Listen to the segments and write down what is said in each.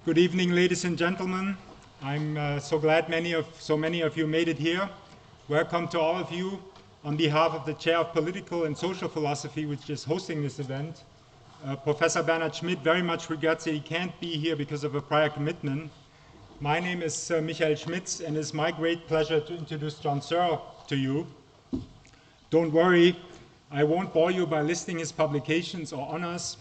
Good evening, ladies and gentlemen. I'm so glad so many of you made it here. Welcome to all of you. On behalf of the Chair of Political and Social Philosophy, which is hosting this event, Professor Bernhard Schmidt very much regrets that he can't be here because of a prior commitment. My name is Michael Schmitz, and it's my great pleasure to introduce John Searle to you. Don't worry, I won't bore you by listing his publications or honors,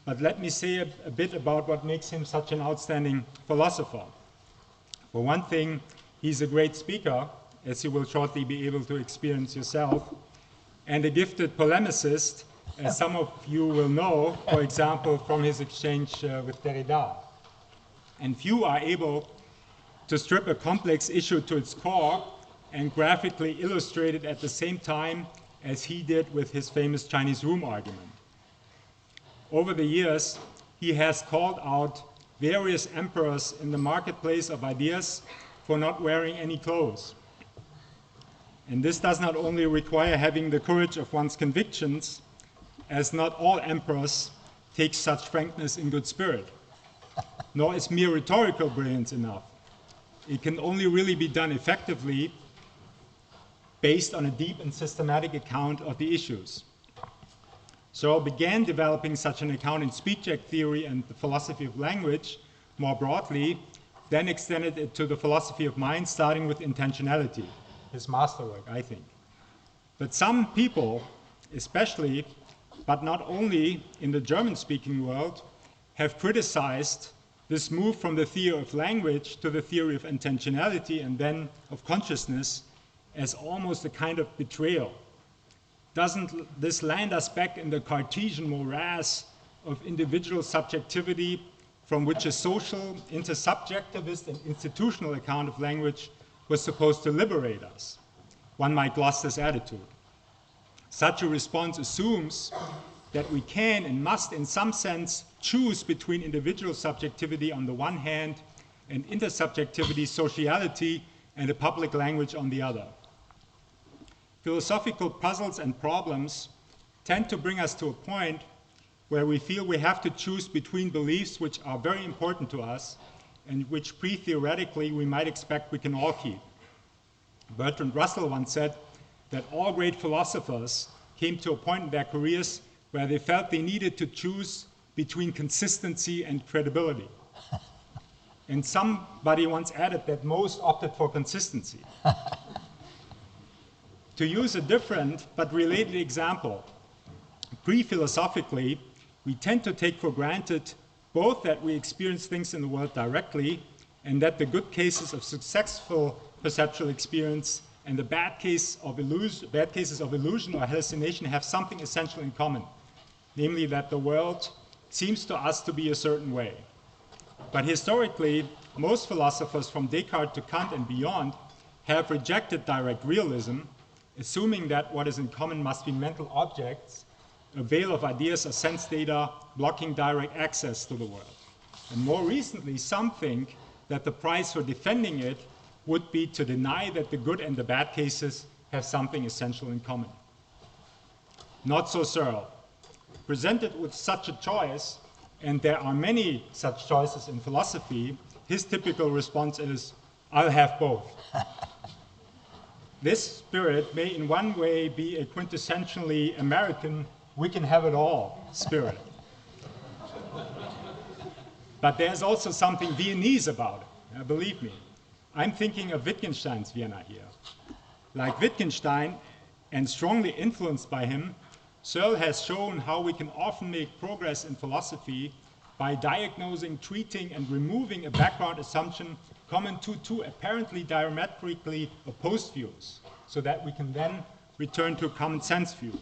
but let me say a bit about what makes him such an outstanding philosopher. For one thing, he's a great speaker, as you will shortly be able to experience yourself, and a gifted polemicist, as some of you will know, for example, from his exchange with Derrida. And few are able to strip a complex issue to its core and graphically illustrate it at the same time as he did with his famous Chinese room argument. Over the years, he has called out various emperors in the marketplace of ideas for not wearing any clothes. And this does not only require having the courage of one's convictions, as not all emperors take such frankness in good spirit, nor is mere rhetorical brilliance enough. It can only really be done effectively based on a deep and systematic account of the issues. Searle began developing such an account in speech act theory and the philosophy of language more broadly, then extended it to the philosophy of mind, starting with intentionality, his masterwork, I think. But some people, especially, but not only in the German-speaking world, have criticized this move from the theory of language to the theory of intentionality and then of consciousness as almost a kind of betrayal. Doesn't this land us back in the Cartesian morass of individual subjectivity from which a social, intersubjectivist, and institutional account of language was supposed to liberate us? One might gloss this attitude. Such a response assumes that we can and must, in some sense, choose between individual subjectivity on the one hand and intersubjectivity, sociality, and a public language on the other. Philosophical puzzles and problems tend to bring us to a point where we feel we have to choose between beliefs which are very important to us and which pre-theoretically we might expect we can all keep. Bertrand Russell once said that all great philosophers came to a point in their careers where they felt they needed to choose between consistency and credibility. And somebody once added that most opted for consistency. To use a different but related example, pre-philosophically, we tend to take for granted both that we experience things in the world directly and that the good cases of successful perceptual experience and the bad cases of illusion or hallucination have something essential in common, namely that the world seems to us to be a certain way. But historically, most philosophers from Descartes to Kant and beyond have rejected direct realism, assuming that what is in common must be mental objects, a veil of ideas or sense data blocking direct access to the world. And more recently, some think that the price for defending it would be to deny that the good and the bad cases have something essential in common. Not so Searle. Presented with such a choice, and there are many such choices in philosophy, his typical response is, I'll have both. This spirit may in one way be a quintessentially American, we can have it all spirit. But there's also something Viennese about it, believe me. I'm thinking of Wittgenstein's Vienna here. Like Wittgenstein, and strongly influenced by him, Searle has shown how we can often make progress in philosophy by diagnosing, treating, and removing a background assumption common to two apparently diametrically opposed views, so that we can then return to a common sense view.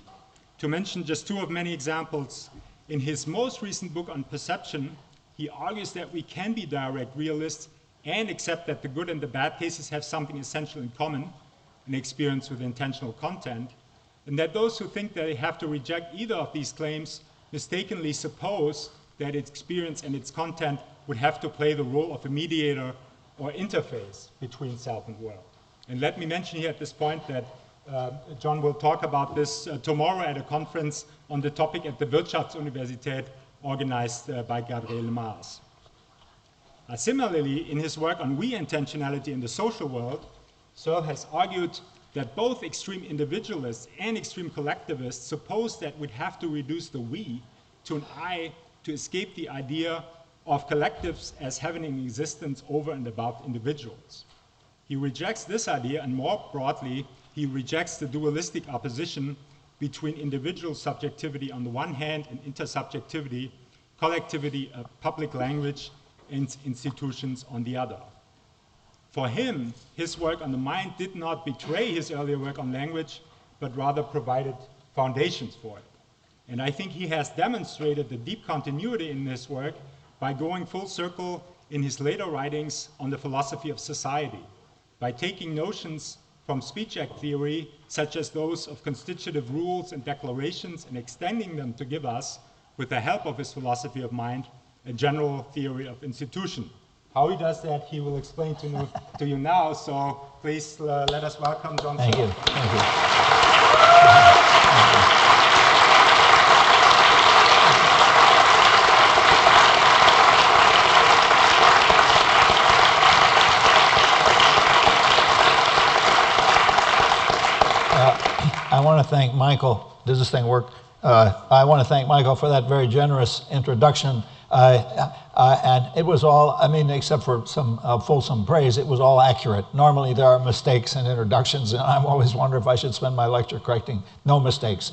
To mention just two of many examples, in his most recent book on perception, he argues that we can be direct realists and accept that the good and the bad cases have something essential in common, an experience with intentional content, and that those who think that they have to reject either of these claims mistakenly suppose that its experience and its content would have to play the role of a mediator or interface between self and world. And let me mention here at this point that John will talk about this tomorrow at a conference on the topic at the Wirtschaftsuniversität organized by Gabriel Maas. Similarly, in his work on we intentionality in the social world, Searle has argued that both extreme individualists and extreme collectivists suppose that we'd have to reduce the we to an I to escape the idea of collectives as having an existence over and above individuals. He rejects this idea, and more broadly, he rejects the dualistic opposition between individual subjectivity on the one hand and intersubjectivity, collectivity, public language, and institutions on the other. For him, his work on the mind did not betray his earlier work on language, but rather provided foundations for it. And I think he has demonstrated the deep continuity in this work by going full circle in his later writings on the philosophy of society, by taking notions from speech act theory, such as those of constitutive rules and declarations, and extending them to give us, with the help of his philosophy of mind, a general theory of institution. How he does that, he will explain to you now, so please let us welcome John Searle. Thank you. Thank you. I want to thank Michael. Does this thing work? I want to thank Michael for that very generous introduction. And it was all, I mean, except for some fulsome praise, it was all accurate. Normally there are mistakes in introductions, and I'm always wondering if I should spend my lecture correcting no mistakes.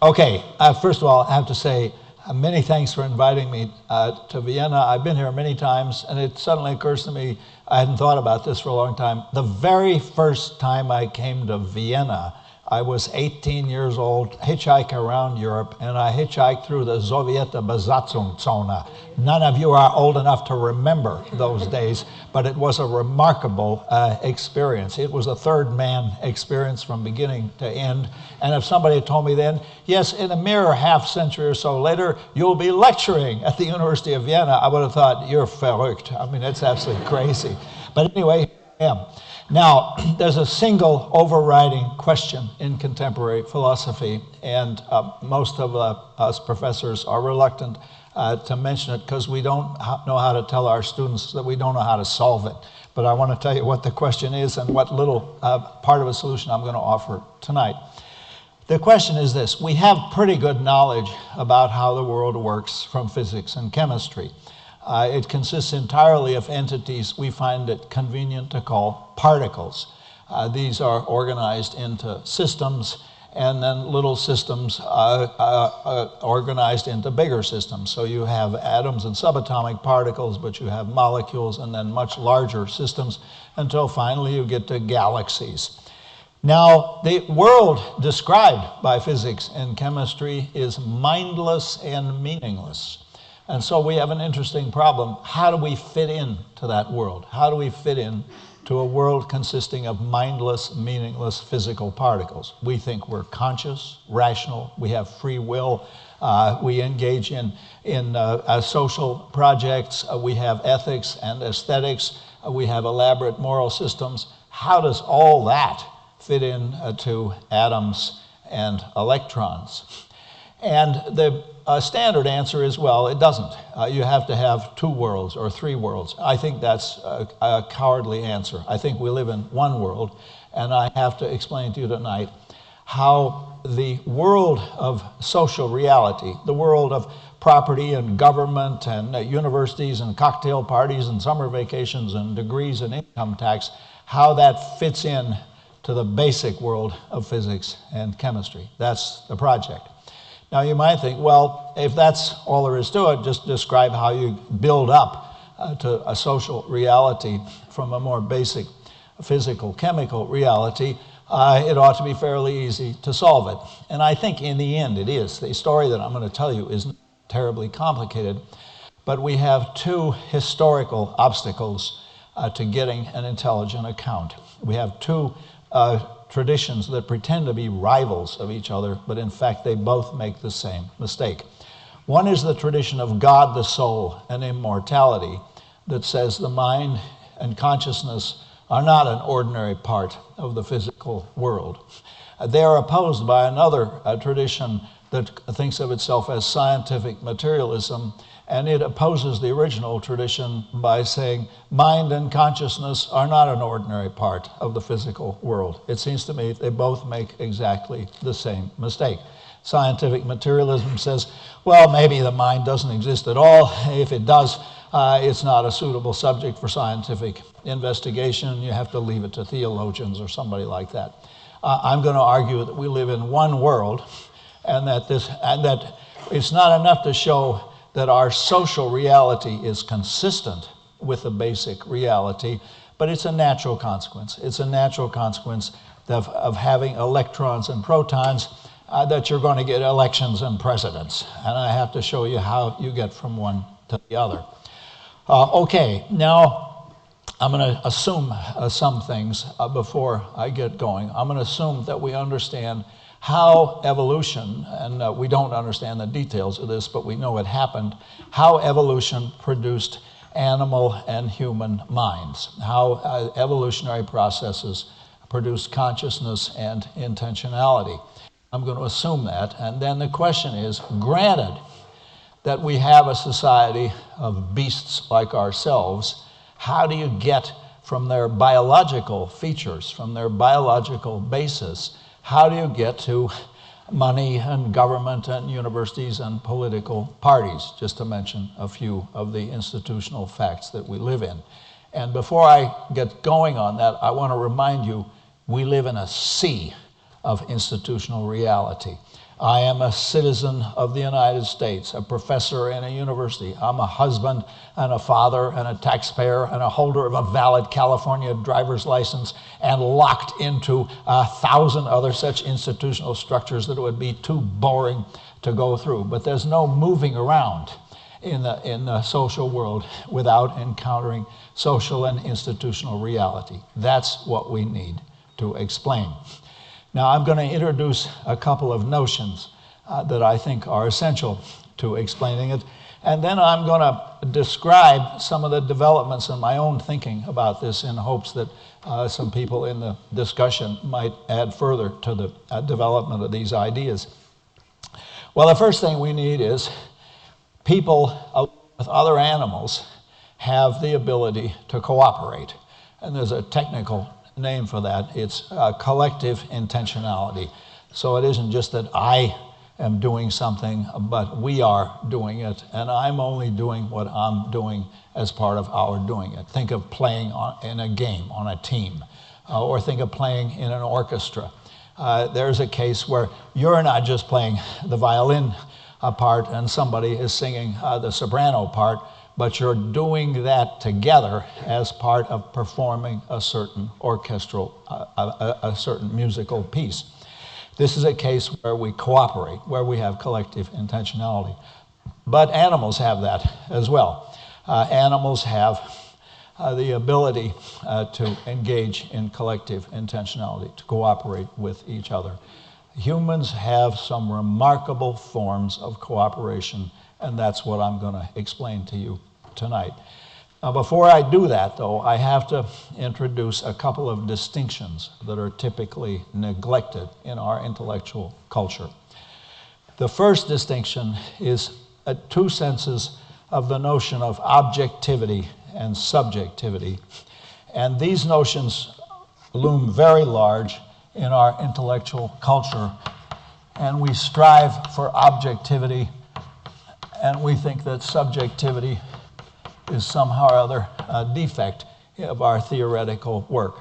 Okay, first of all, I have to say many thanks for inviting me to Vienna. I've been here many times, and it suddenly occurs to me, I hadn't thought about this for a long time. The very first time I came to Vienna, I was 18 years old, hitchhike around Europe, and I hitchhiked through the Soviet Besatzungszone. None of you are old enough to remember those days, but it was a remarkable experience. It was a third man experience from beginning to end. And if somebody had told me then, yes, in a mere half century or so later, you'll be lecturing at the University of Vienna, I would have thought, you're verrückt. I mean, it's absolutely crazy. But anyway, here I am. Now, there's a single overriding question in contemporary philosophy, and most of us professors are reluctant to mention it because we don't know how to tell our students that we don't know how to solve it. But I want to tell you what the question is and what little part of a solution I'm going to offer tonight. The question is this: we have pretty good knowledge about how the world works from physics and chemistry. It consists entirely of entities we find it convenient to call particles. These are organized into systems, and then little systems organized into bigger systems. So you have atoms and subatomic particles, but you have molecules and then much larger systems until finally you get to galaxies. Now, the world described by physics and chemistry is mindless and meaningless. And so we have an interesting problem. How do we fit into that world? How do we fit in to a world consisting of mindless, meaningless physical particles? We think we're conscious, rational, we have free will, we engage in social projects, we have ethics and aesthetics, we have elaborate moral systems. How does all that fit in to atoms and electrons? And the standard answer is, well, it doesn't. You have to have two worlds or three worlds. I think that's a cowardly answer. I think we live in one world, and I have to explain to you tonight how the world of social reality, the world of property and government and universities and cocktail parties and summer vacations and degrees and income tax, how that fits in to the basic world of physics and chemistry. That's the project. Now you might think, well, if that's all there is to it, just describe how you build up to a social reality from a more basic physical, chemical reality. It ought to be fairly easy to solve it. And I think in the end it is. The story that I'm going to tell you isn't terribly complicated, but we have two historical obstacles to getting an intelligent account. We have two traditions that pretend to be rivals of each other, but in fact they both make the same mistake. One is the tradition of God, the soul, and immortality that says the mind and consciousness are not an ordinary part of the physical world. They are opposed by another tradition that thinks of itself as scientific materialism And it opposes the original tradition by saying mind and consciousness are not an ordinary part of the physical world. It seems to me they both make exactly the same mistake. Scientific materialism says, well, maybe the mind doesn't exist at all. If it does, it's not a suitable subject for scientific investigation. You have to leave it to theologians or somebody like that. I'm going to argue that we live in one world, and that it's not enough to show that our social reality is consistent with the basic reality, but it's a natural consequence. It's a natural consequence of having electrons and protons that you're going to get elections and presidents. And I have to show you how you get from one to the other. Okay, now I'm going to assume some things before I get going. I'm going to assume that we understand how evolution, and we don't understand the details of this, but we know it happened, how evolution produced animal and human minds, how evolutionary processes produced consciousness and intentionality. I'm going to assume that, and then the question is, granted that we have a society of beasts like ourselves, how do you get from their biological features, from their biological basis, how do you get to money and government and universities and political parties, just to mention a few of the institutional facts that we live in? And before I get going on that, I want to remind you, we live in a sea of institutional reality. I am a citizen of the United States, a professor in a university. I'm a husband and a father and a taxpayer and a holder of a valid California driver's license, and locked into 1,000 other such institutional structures that it would be too boring to go through. But there's no moving around in the social world without encountering social and institutional reality. That's what we need to explain. Now, I'm going to introduce a couple of notions that I think are essential to explaining it, and then I'm going to describe some of the developments in my own thinking about this in hopes that some people in the discussion might add further to the development of these ideas. Well, the first thing we need is people with other animals have the ability to cooperate, and there's a technical name for that. It's collective intentionality. So it isn't just that I am doing something, but we are doing it, and I'm only doing what I'm doing as part of our doing it. Think of playing in a game on a team, or think of playing in an orchestra. There's a case where you're not just playing the violin part and somebody is singing the soprano part, but you're doing that together as part of performing a certain orchestral, a certain musical piece. This is a case where we cooperate, where we have collective intentionality. But animals have that as well. Animals have the ability to engage in collective intentionality, to cooperate with each other. Humans have some remarkable forms of cooperation, and that's what I'm going to explain to you tonight. Now, before I do that, though, I have to introduce a couple of distinctions that are typically neglected in our intellectual culture. The first distinction is two senses of the notion of objectivity and subjectivity. And these notions loom very large in our intellectual culture. And we strive for objectivity, and we think that subjectivity is somehow or other a defect of our theoretical work.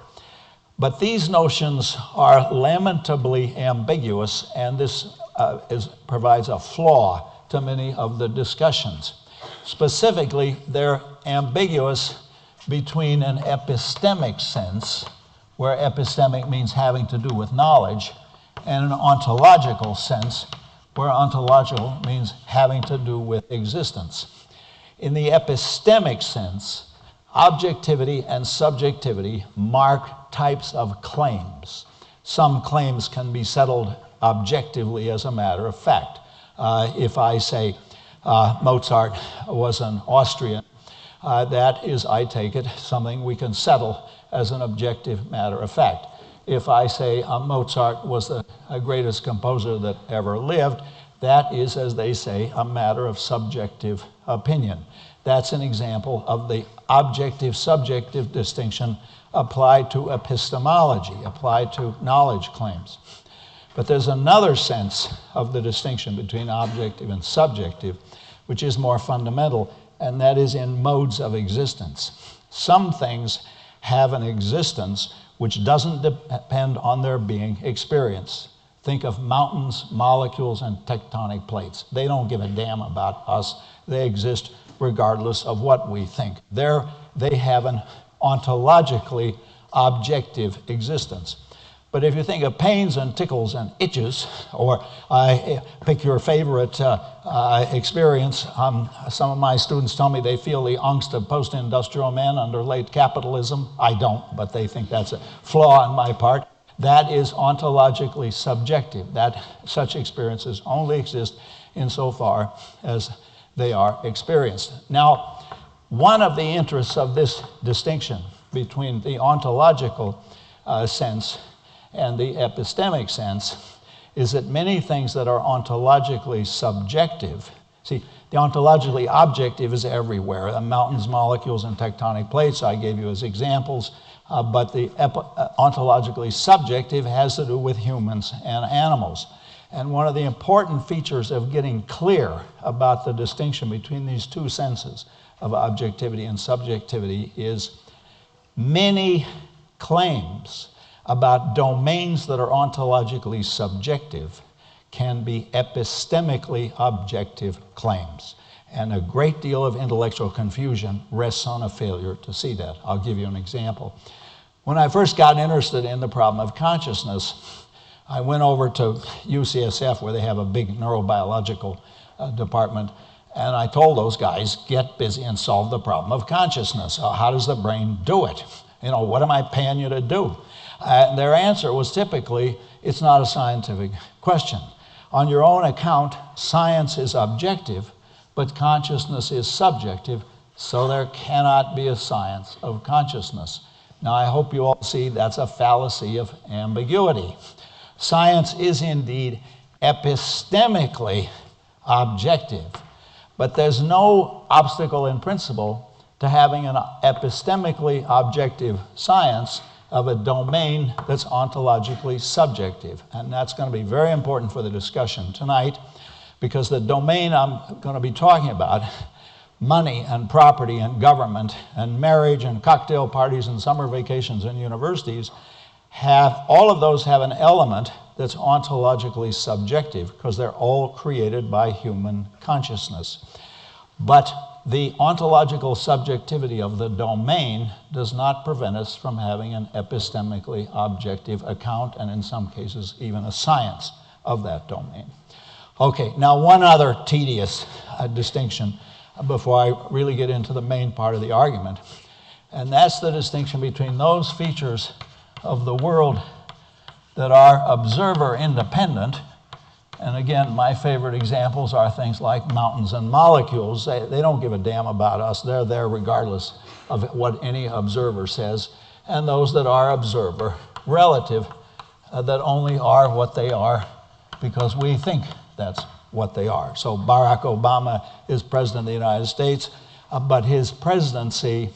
But these notions are lamentably ambiguous, and this provides a flaw to many of the discussions. Specifically, they're ambiguous between an epistemic sense, where epistemic means having to do with knowledge, and an ontological sense, where ontological means having to do with existence. In the epistemic sense, objectivity and subjectivity mark types of claims. Some claims can be settled objectively as a matter of fact. If I say Mozart was an Austrian, that is, I take it, something we can settle as an objective matter of fact. If I say Mozart was the greatest composer that ever lived, that is, as they say, a matter of subjective opinion. That's an example of the objective-subjective distinction applied to epistemology, applied to knowledge claims. But there's another sense of the distinction between objective and subjective, which is more fundamental, and that is in modes of existence. Some things have an existence which doesn't depend on their being experienced. Think of mountains, molecules, and tectonic plates. They don't give a damn about us. They exist regardless of what we think. They have an ontologically objective existence. But if you think of pains and tickles and itches, or pick your favorite experience, some of my students tell me they feel the angst of post-industrial men under late capitalism. I don't, but they think that's a flaw on my part. That is ontologically subjective. That such experiences only exist insofar as they are experienced. Now, one of the interests of this distinction between the ontological sense and the epistemic sense is that many things that are ontologically subjective, see, the ontologically objective is everywhere. The mountains, molecules, and tectonic plates I gave you as examples, but the ontologically subjective has to do with humans and animals. And one of the important features of getting clear about the distinction between these two senses of objectivity and subjectivity is many claims about domains that are ontologically subjective can be epistemically objective claims. And a great deal of intellectual confusion rests on a failure to see that. I'll give you an example. When I first got interested in the problem of consciousness, I went over to UCSF, where they have a big neurobiological department, and I told those guys, get busy and solve the problem of consciousness. How does the brain do it? You know, what am I paying you to do? Their answer was typically, it's not a scientific question. On your own account, science is objective, but consciousness is subjective, so there cannot be a science of consciousness. Now, I hope you all see that's a fallacy of ambiguity. Science is indeed epistemically objective, but there's no obstacle in principle to having an epistemically objective science of a domain that's ontologically subjective. And that's going to be very important for the discussion tonight, because the domain I'm going to be talking about, money and property and government and marriage and cocktail parties and summer vacations and universities, all of those have an element that's ontologically subjective, because they're all created by human consciousness. But the ontological subjectivity of the domain does not prevent us from having an epistemically objective account, and in some cases even a science of that domain. Okay, now one other tedious distinction before I really get into the main part of the argument, and that's the distinction between those features of the world that are observer independent. And again, my favorite examples are things like mountains and molecules. They don't give a damn about us. They're there regardless of what any observer says. And those that are observer relative, that only are what they are because we think that's what they are. So Barack Obama is president of the United States, but his presidency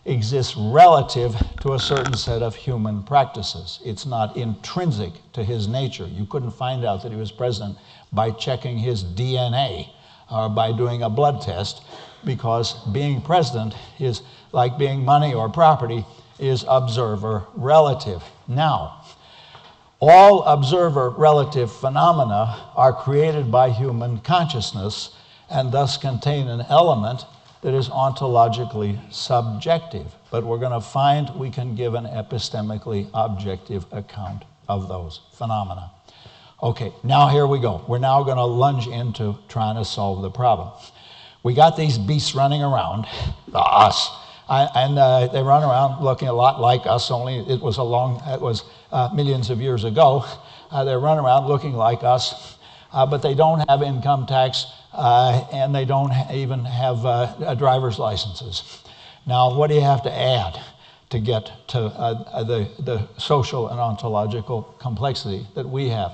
exists relative to a certain set of human practices. It's not intrinsic to his nature. You couldn't find out that he was president by checking his DNA or by doing a blood test, because being president is like being money or property, is observer relative. Now, all observer relative phenomena are created by human consciousness and thus contain an element that is ontologically subjective, but we're going to find we can give an epistemically objective account of those phenomena. Okay, now here we go. We're now going to lunge into trying to solve the problem. We got these beasts running around, us, and they run around looking a lot like us, only it was millions of years ago. They run around looking like us, but they don't have income tax, and they don't even have driver's licenses. Now, what do you have to add to get to the social and ontological complexity that we have?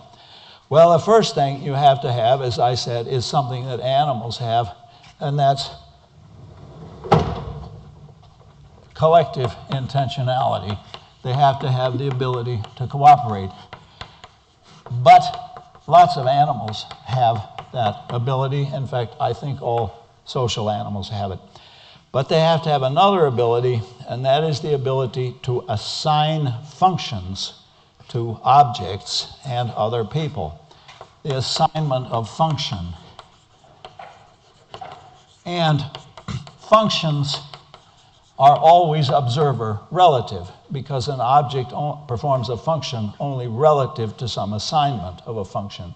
Well, the first thing you have to have, as I said, is something that animals have, and that's collective intentionality. They have to have the ability to cooperate. But lots of animals have that ability. In fact, I think all social animals have it. But they have to have another ability, and that is the ability to assign functions to objects and other people. The assignment of function. And functions are always observer relative, because an object performs a function only relative to some assignment of a function.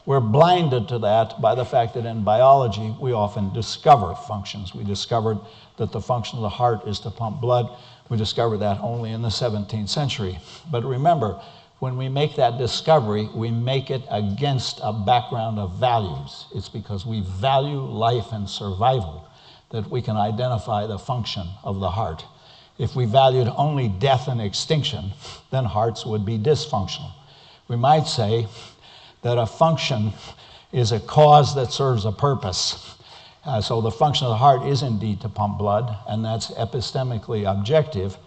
We're blinded to that by the fact that in biology we often discover functions. We discovered that the function of the heart is to pump blood. We discovered that only in the 17th century. But remember, when we make that discovery, we make it against a background of values. It's because we value life and survival that we can identify the function of the heart. If we valued only death and extinction, then hearts would be dysfunctional. We might say that a function is a cause that serves a purpose. So the function of the heart is indeed to pump blood, and that's epistemically objective,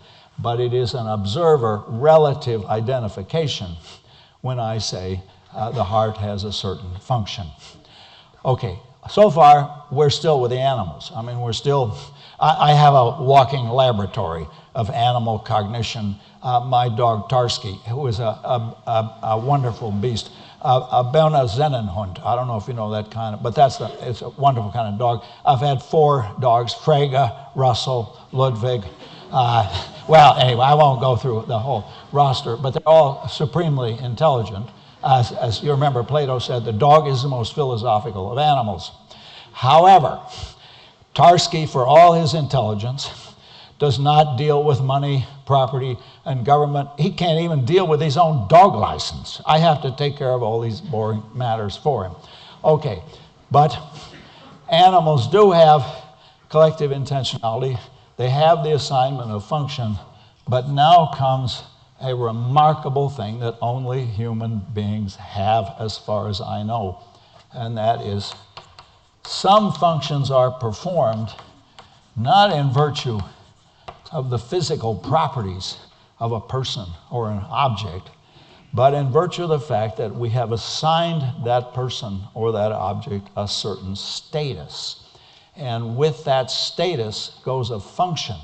but it is an observer relative identification when I say the heart has a certain function. Okay, so far we're still with the animals. I mean, I have a walking laboratory of animal cognition. My dog Tarski, who is a wonderful beast, a Berner Sennenhund. I don't know if you know that kind of, but it's a wonderful kind of dog. I've had 4 dogs: Frege, Russell, Ludwig. Well, anyway, I won't go through the whole roster, but they're all supremely intelligent. As you remember, Plato said, the dog is the most philosophical of animals. However, Tarski, for all his intelligence, does not deal with money, property, and government. He can't even deal with his own dog license. I have to take care of all these boring matters for him. Okay, but animals do have collective intentionality. They have the assignment of function, but now comes a remarkable thing that only human beings have, as far as I know, and that is some functions are performed not in virtue of the physical properties of a person or an object, but in virtue of the fact that we have assigned that person or that object a certain status. And with that status goes a function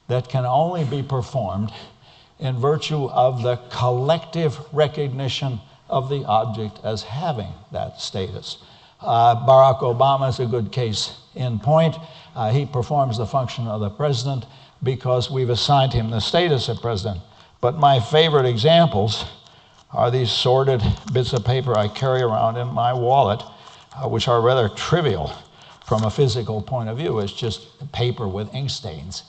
that can only be performed in virtue of the collective recognition of the object as having that status. Barack Obama is a good case in point. He performs the function of the president because we've assigned him the status of president. But my favorite examples are these sordid bits of paper I carry around in my wallet, which are rather trivial from a physical point of view. It's just paper with ink stains.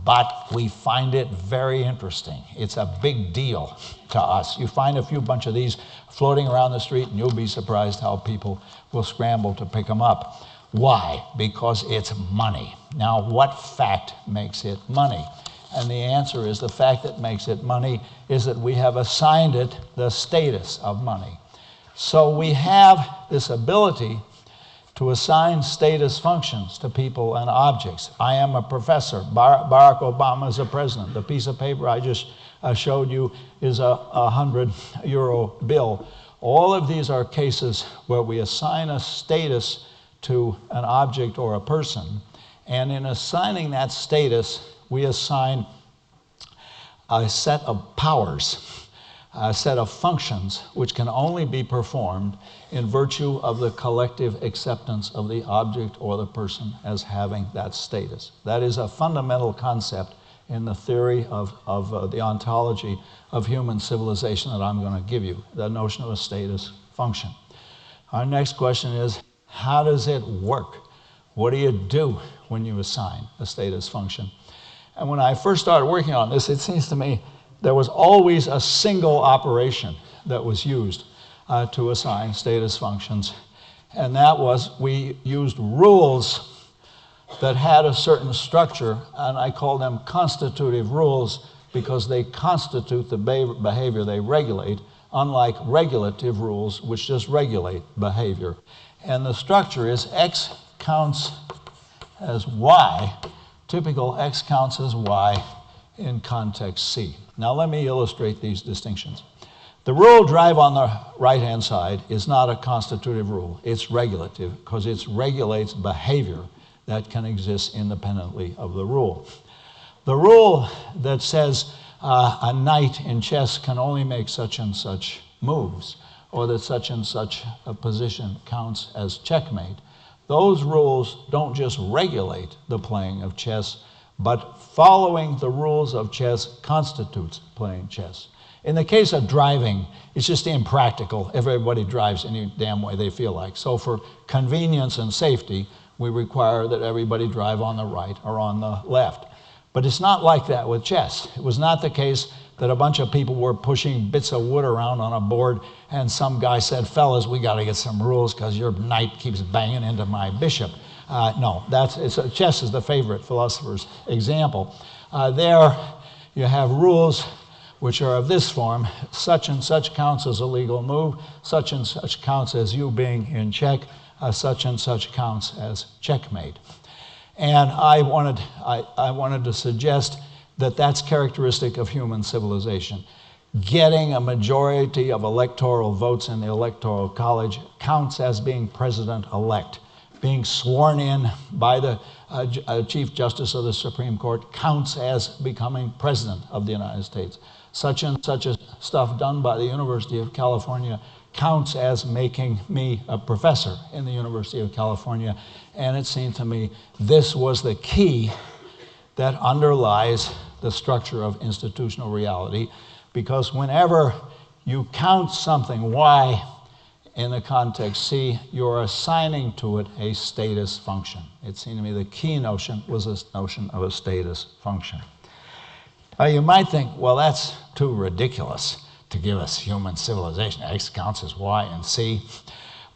But we find it very interesting. It's a big deal to us. You find a few bunch of these floating around the street, and you'll be surprised how people will scramble to pick them up. Why? Because it's money. Now, what fact makes it money? And the answer is the fact that makes it money is that we have assigned it the status of money. So we have this ability to assign status functions to people and objects. I am a professor. Barack Obama is a president. The piece of paper I just showed you is a €100 bill. All of these are cases where we assign a status to an object or a person. And in assigning that status, we assign a set of powers, a set of functions which can only be performed in virtue of the collective acceptance of the object or the person as having that status. That is a fundamental concept in the theory of the ontology of human civilization that I'm going to give you, the notion of a status function. Our next question is, how does it work? What do you do when you assign a status function? And when I first started working on this, it seems to me there was always a single operation that was used to assign status functions. And that was, we used rules that had a certain structure, and I call them constitutive rules because they constitute the behavior they regulate, unlike regulative rules, which just regulate behavior. And the structure is X counts as Y, typical X counts as Y in context C. Now let me illustrate these distinctions. The rule drive on the right-hand side is not a constitutive rule. It's regulative because it regulates behavior that can exist independently of the rule. The rule that says a knight in chess can only make such and such moves, or that such and such a position counts as checkmate, those rules don't just regulate the playing of chess, but following the rules of chess constitutes playing chess. In the case of driving, it's just impractical. Everybody drives any damn way they feel like. So for convenience and safety, we require that everybody drive on the right or on the left. But it's not like that with chess. It was not the case that a bunch of people were pushing bits of wood around on a board and some guy said, fellas, we got to get some rules because your knight keeps banging into my bishop. No, chess is the favorite philosopher's example. There you have rules which are of this form: such and such counts as a legal move, such and such counts as you being in check, such and such counts as checkmate. And I wanted to suggest that that's characteristic of human civilization. Getting a majority of electoral votes in the Electoral College counts as being president-elect. Being sworn in by the Chief Justice of the Supreme Court counts as becoming president of the United States. Such and such a stuff done by the University of California counts as making me a professor in the University of California. And it seemed to me this was the key that underlies the structure of institutional reality, because whenever you count something Y in the context C, you're assigning to it a status function. It seemed to me the key notion was this notion of a status function. Now you might think, well, that's too ridiculous to give us human civilization. X counts as Y and C.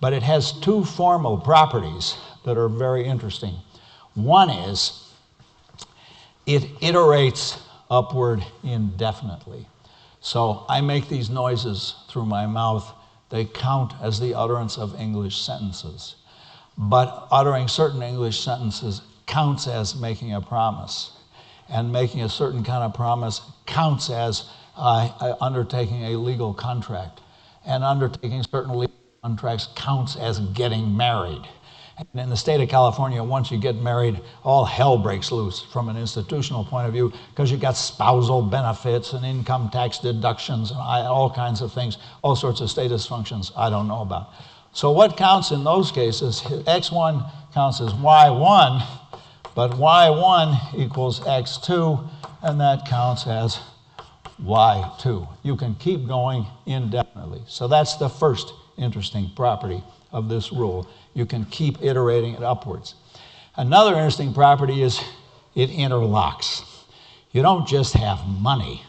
But it has two formal properties that are very interesting. One is it iterates upward indefinitely. So I make these noises through my mouth. They count as the utterance of English sentences. But uttering certain English sentences counts as making a promise. And making a certain kind of promise counts as undertaking a legal contract. And undertaking certain legal contracts counts as getting married. And in the state of California, once you get married, all hell breaks loose from an institutional point of view, because you got spousal benefits and income tax deductions and all kinds of things, all sorts of status functions I don't know about. So what counts in those cases, X1 counts as Y1, but Y1 equals X2, and that counts as Y2. You can keep going indefinitely. So that's the first interesting property of this rule. You can keep iterating it upwards. Another interesting property is it interlocks. You don't just have money,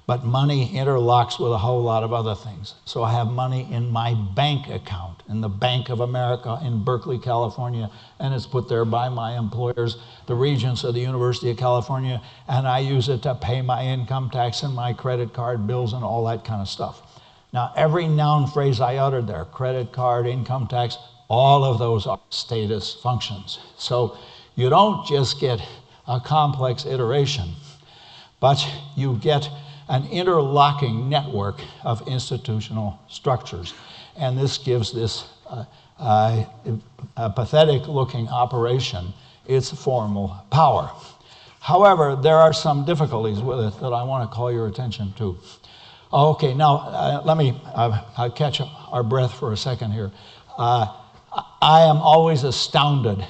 but money interlocks with a whole lot of other things. So I have money in my bank account, in the Bank of America in Berkeley, California, and it's put there by my employers, the regents of the University of California, and I use it to pay my income tax and my credit card bills and all that kind of stuff. Now, every noun phrase I uttered there, credit card, income tax, all of those are status functions. So you don't just get a complex iteration, but you get an interlocking network of institutional structures. And this gives this a pathetic-looking operation its formal power. However, there are some difficulties with it that I want to call your attention to. Okay, now let me catch our breath for a second here. I am always astounded.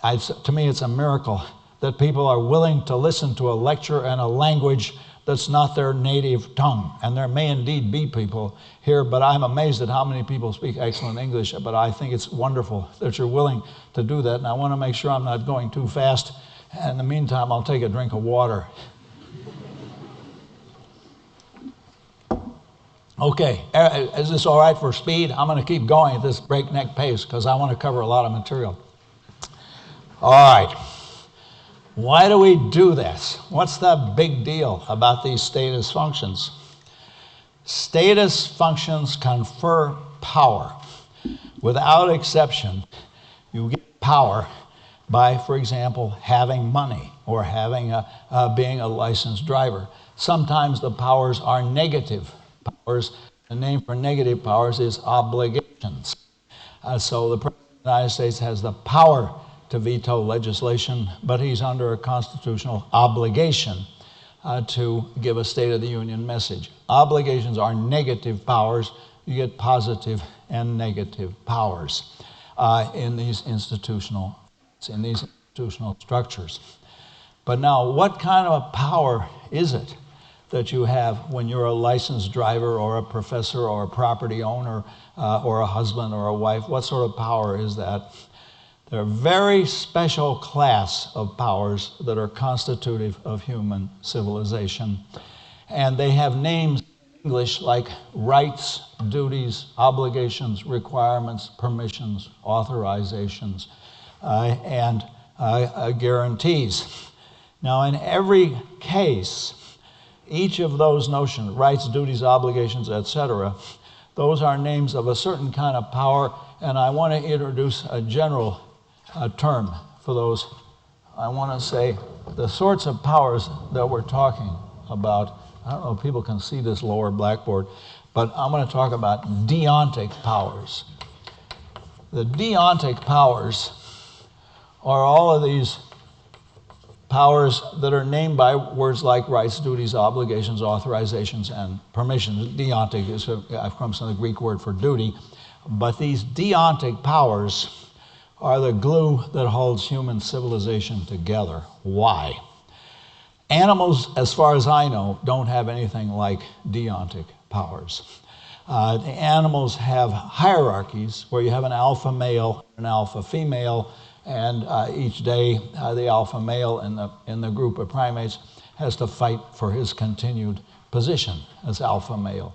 To me, it's a miracle that people are willing to listen to a lecture in a language that's not their native tongue. And there may indeed be people here, but I'm amazed at how many people speak excellent English. But I think it's wonderful that you're willing to do that. And I want to make sure I'm not going too fast. And in the meantime, I'll take a drink of water. Okay, is this all right for speed? I'm going to keep going at this breakneck pace because I want to cover a lot of material. All right. Why do we do this? What's the big deal about these status functions? Status functions confer power. Without exception, you get power by, for example, having money or being a licensed driver. Sometimes the powers are negative powers. The name for negative powers is obligations. So the President of the United States has the power to veto legislation, but he's under a constitutional obligation to give a State of the Union message. Obligations are negative powers. You get positive and negative powers in these institutional structures. But now, what kind of a power is it that you have when you're a licensed driver or a professor or a property owner or a husband or a wife? What sort of power is that? They're a very special class of powers that are constitutive of human civilization. And they have names in English like rights, duties, obligations, requirements, permissions, authorizations, and guarantees. Now, in every case, each of those notions, rights, duties, obligations, etc., those are names of a certain kind of power, and I want to introduce a general term for those. I want to say the sorts of powers that we're talking about. I don't know if people can see this lower blackboard, but I'm going to talk about deontic powers. The deontic powers are all of these powers that are named by words like rights, duties, obligations, authorizations, and permissions. Deontic is comes from the Greek word for duty, but these deontic powers are the glue that holds human civilization together. Why? Animals, as far as I know, don't have anything like deontic powers. The animals have hierarchies where you have an alpha male, an alpha female, and each day the alpha male in the group of primates has to fight for his continued position as alpha male.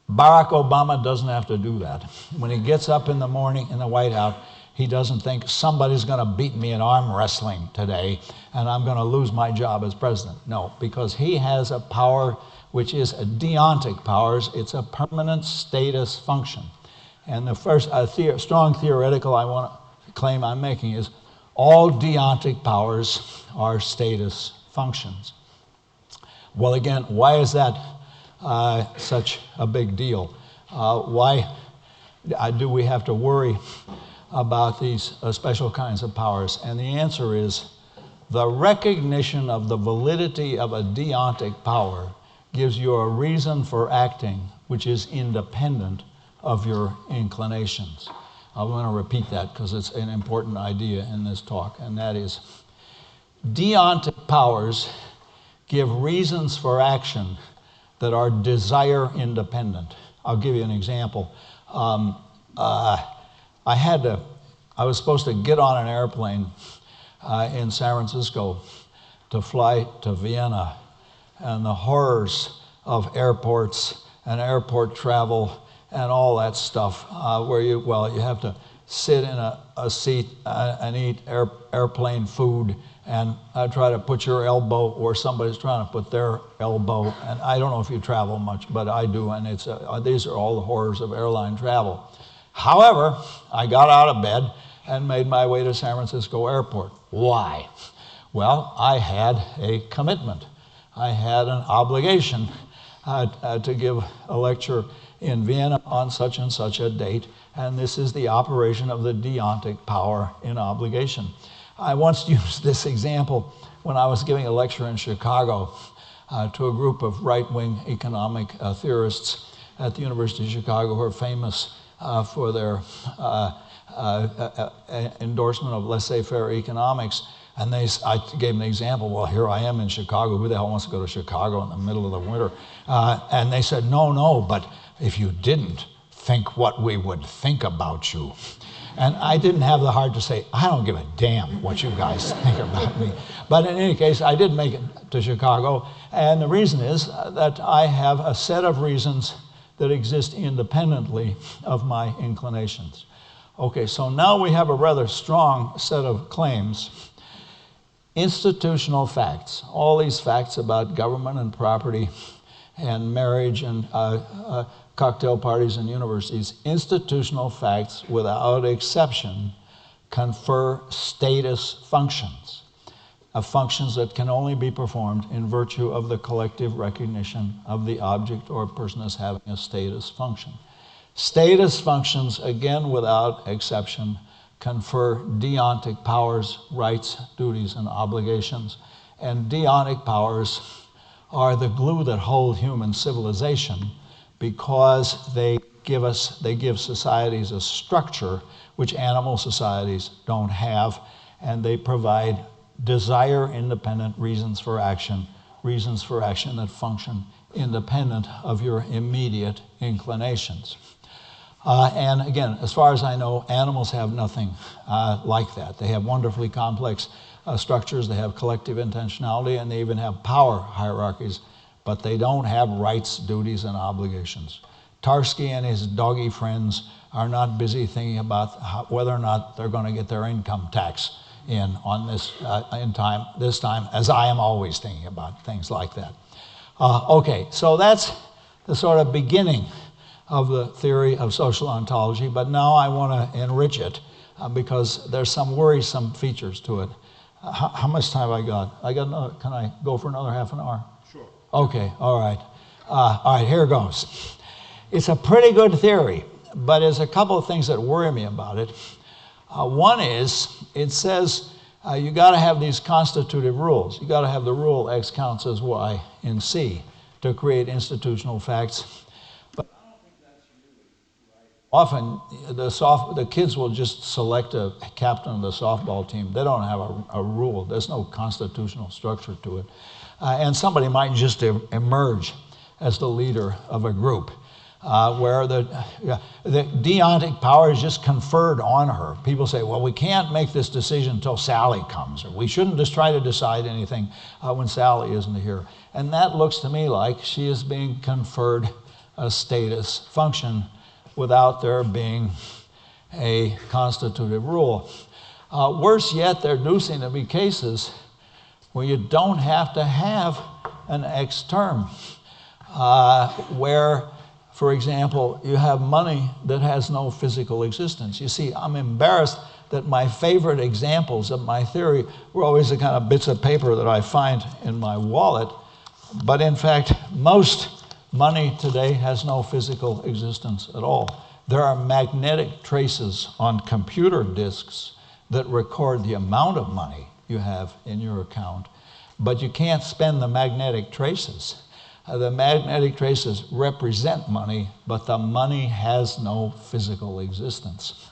Barack Obama doesn't have to do that. When he gets up in the morning in the White House, he doesn't think somebody's going to beat me in arm wrestling today and I'm going to lose my job as president. No, because he has a power which is a deontic powers. It's a permanent status function. And the first strong theoretical claim I'm making is all deontic powers are status functions. Well, again, why is that such a big deal? Why do we have to worry about these special kinds of powers? And the answer is the recognition of the validity of a deontic power gives you a reason for acting which is independent of your inclinations. I'm going to repeat that because it's an important idea in this talk, and that is deontic powers give reasons for action that are desire independent. I'll give you an example. I was supposed to get on an airplane in San Francisco to fly to Vienna, and the horrors of airports and airport travel and all that stuff, where you have to sit in a seat and eat airplane food and try to put your elbow where somebody's trying to put their elbow. And I don't know if you travel much, but I do, and these are all the horrors of airline travel. However, I got out of bed and made my way to San Francisco Airport. Why? Well, I had a commitment. I had an obligation to give a lecture in Vienna on such and such a date, and this is the operation of the deontic power in obligation. I once used this example when I was giving a lecture in Chicago to a group of right-wing economic theorists at the University of Chicago who are famous for their endorsement of laissez-faire economics. And I gave them an example. Well, here I am in Chicago. Who the hell wants to go to Chicago in the middle of the winter? And they said, no, but if you didn't, think what we would think about you. And I didn't have the heart to say, I don't give a damn what you guys think about me. But in any case, I did make it to Chicago. And the reason is that I have a set of reasons that exist independently of my inclinations. Okay, so now we have a rather strong set of claims. Institutional facts, all these facts about government and property and marriage and cocktail parties and universities, institutional facts without exception confer status functions, functions that can only be performed in virtue of the collective recognition of the object or person as having a status function. Status functions, again without exception, confer deontic powers, rights, duties, and obligations. And deontic powers are the glue that hold human civilization because they give societies a structure which animal societies don't have, and they provide desire-independent reasons for action that function independent of your immediate inclinations. And again, as far as I know, animals have nothing like that. They have wonderfully complex structures, they have collective intentionality, and they even have power hierarchies, but they don't have rights, duties, and obligations. Tarski and his doggy friends are not busy thinking about whether or not they're going to get their income tax in on this time, as I am always thinking about things like that. Okay, so that's the sort of beginning of the theory of social ontology, but now I want to enrich it because there's some worrisome features to it. How much time have I got? Can I go for another half an hour? Sure. Okay, all right. All right, here goes. It's a pretty good theory, but there's a couple of things that worry me about it. One is, it says you got to have these constitutive rules. You got to have the rule X counts as Y in C to create institutional facts. But I don't think that's really right. Often the kids will just select a captain of the softball team. They don't have a rule. There's no constitutional structure to it. And somebody might just emerge as the leader of a group. Where the deontic power is just conferred on her. People say, well, we can't make this decision until Sally comes, or we shouldn't just try to decide anything when Sally isn't here. And that looks to me like she is being conferred a status function without there being a constitutive rule. Worse yet, there do seem to be cases where you don't have to have an X term, where, for example, you have money that has no physical existence. You see, I'm embarrassed that my favorite examples of my theory were always the kind of bits of paper that I find in my wallet. But in fact, most money today has no physical existence at all. There are magnetic traces on computer disks that record the amount of money you have in your account, but you can't spend the magnetic traces. The magnetic traces represent money, but the money has no physical existence.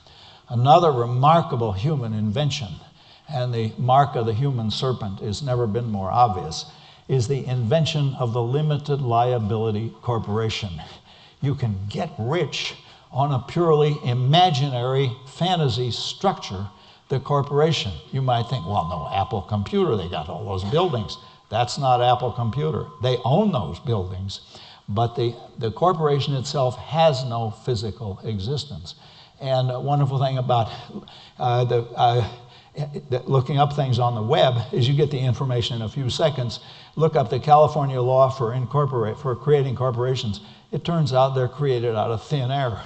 Another remarkable human invention, and the mark of the human serpent has never been more obvious, is the invention of the limited liability corporation. You can get rich on a purely imaginary fantasy structure, the corporation. You might think, well, no, Apple Computer, they got all those buildings. That's not Apple Computer. They own those buildings, but the corporation itself has no physical existence. And a wonderful thing about looking up things on the web is you get the information in a few seconds. Look up the California law for creating corporations. It turns out they're created out of thin air.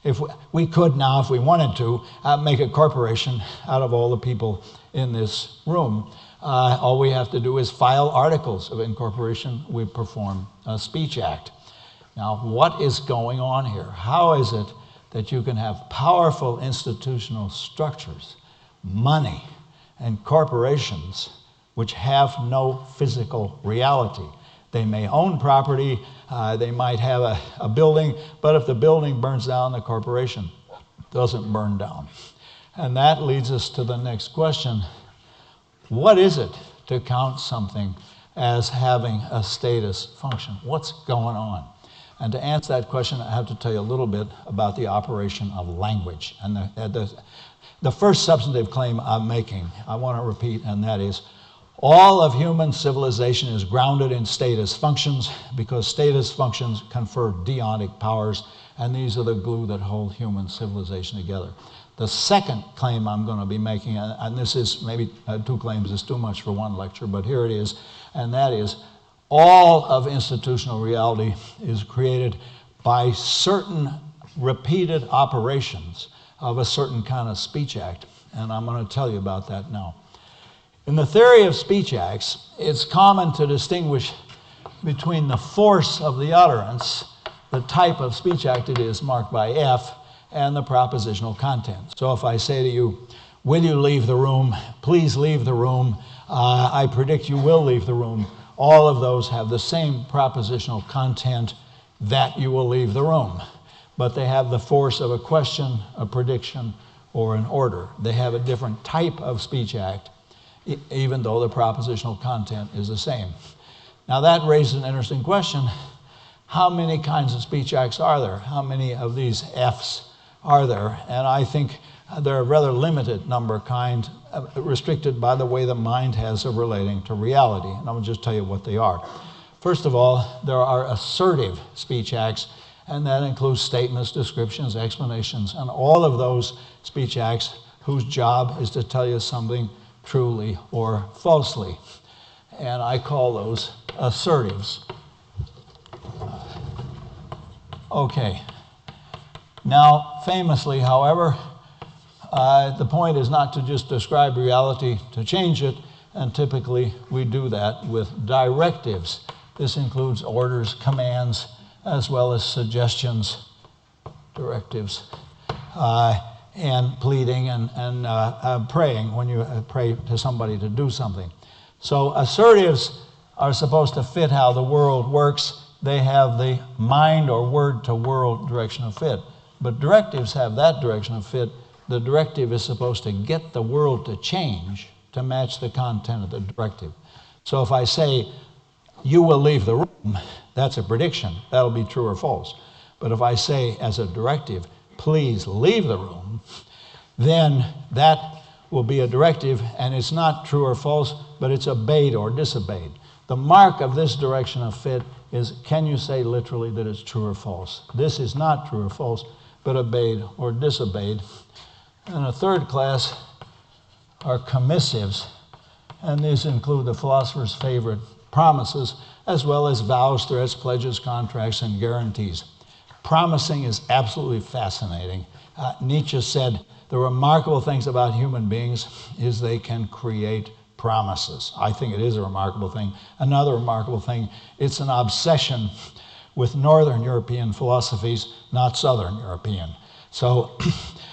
If we could now, if we wanted to, make a corporation out of all the people in this room. All we have to do is file articles of incorporation. We perform a speech act. Now, what is going on here? How is it that you can have powerful institutional structures, money, and corporations which have no physical reality? They may own property, they might have a building, but if the building burns down, the corporation doesn't burn down. And that leads us to the next question. What is it to count something as having a status function? What's going on? And to answer that question, I have to tell you a little bit about the operation of language. And the first substantive claim I'm making, I want to repeat, and that is, all of human civilization is grounded in status functions because status functions confer deontic powers, and these are the glue that hold human civilization together. The second claim I'm going to be making, and this is maybe 2 claims is too much for one lecture, but here it is, and that is all of institutional reality is created by certain repeated operations of a certain kind of speech act. And I'm going to tell you about that now. In the theory of speech acts, it's common to distinguish between the force of the utterance, the type of speech act it is marked by F, and the propositional content. So if I say to you, will you leave the room? Please leave the room. I predict you will leave the room. All of those have the same propositional content, that you will leave the room. But they have the force of a question, a prediction, or an order. They have a different type of speech act, even though the propositional content is the same. Now that raises an interesting question. How many kinds of speech acts are there? How many of these Fs are there? And I think they're a rather limited number kind, restricted by the way the mind has of relating to reality. And I'm going to just tell you what they are. First of all, there are assertive speech acts, and that includes statements, descriptions, explanations, and all of those speech acts whose job is to tell you something truly or falsely. And I call those assertives. Okay. Now, famously, however, the point is not to just describe reality, to change it, and typically we do that with directives. This includes orders, commands, as well as suggestions, directives, and pleading and praying when you pray to somebody to do something. So assertives are supposed to fit how the world works. They have the mind or word-to-world direction of fit. But directives have that direction of fit. The directive is supposed to get the world to change to match the content of the directive. So if I say, you will leave the room, that's a prediction. That'll be true or false. But if I say as a directive, please leave the room, then that will be a directive, and it's not true or false, but it's obeyed or disobeyed. The mark of this direction of fit is, can you say literally that it's true or false? This is not true or false, but obeyed or disobeyed. And a third class are commissives, and these include the philosopher's favorite, promises, as well as vows, threats, pledges, contracts, and guarantees. Promising is absolutely fascinating. Nietzsche said the remarkable things about human beings is they can create promises. I think it is a remarkable thing. Another remarkable thing, it's an obsession with Northern European philosophies, not Southern European. So,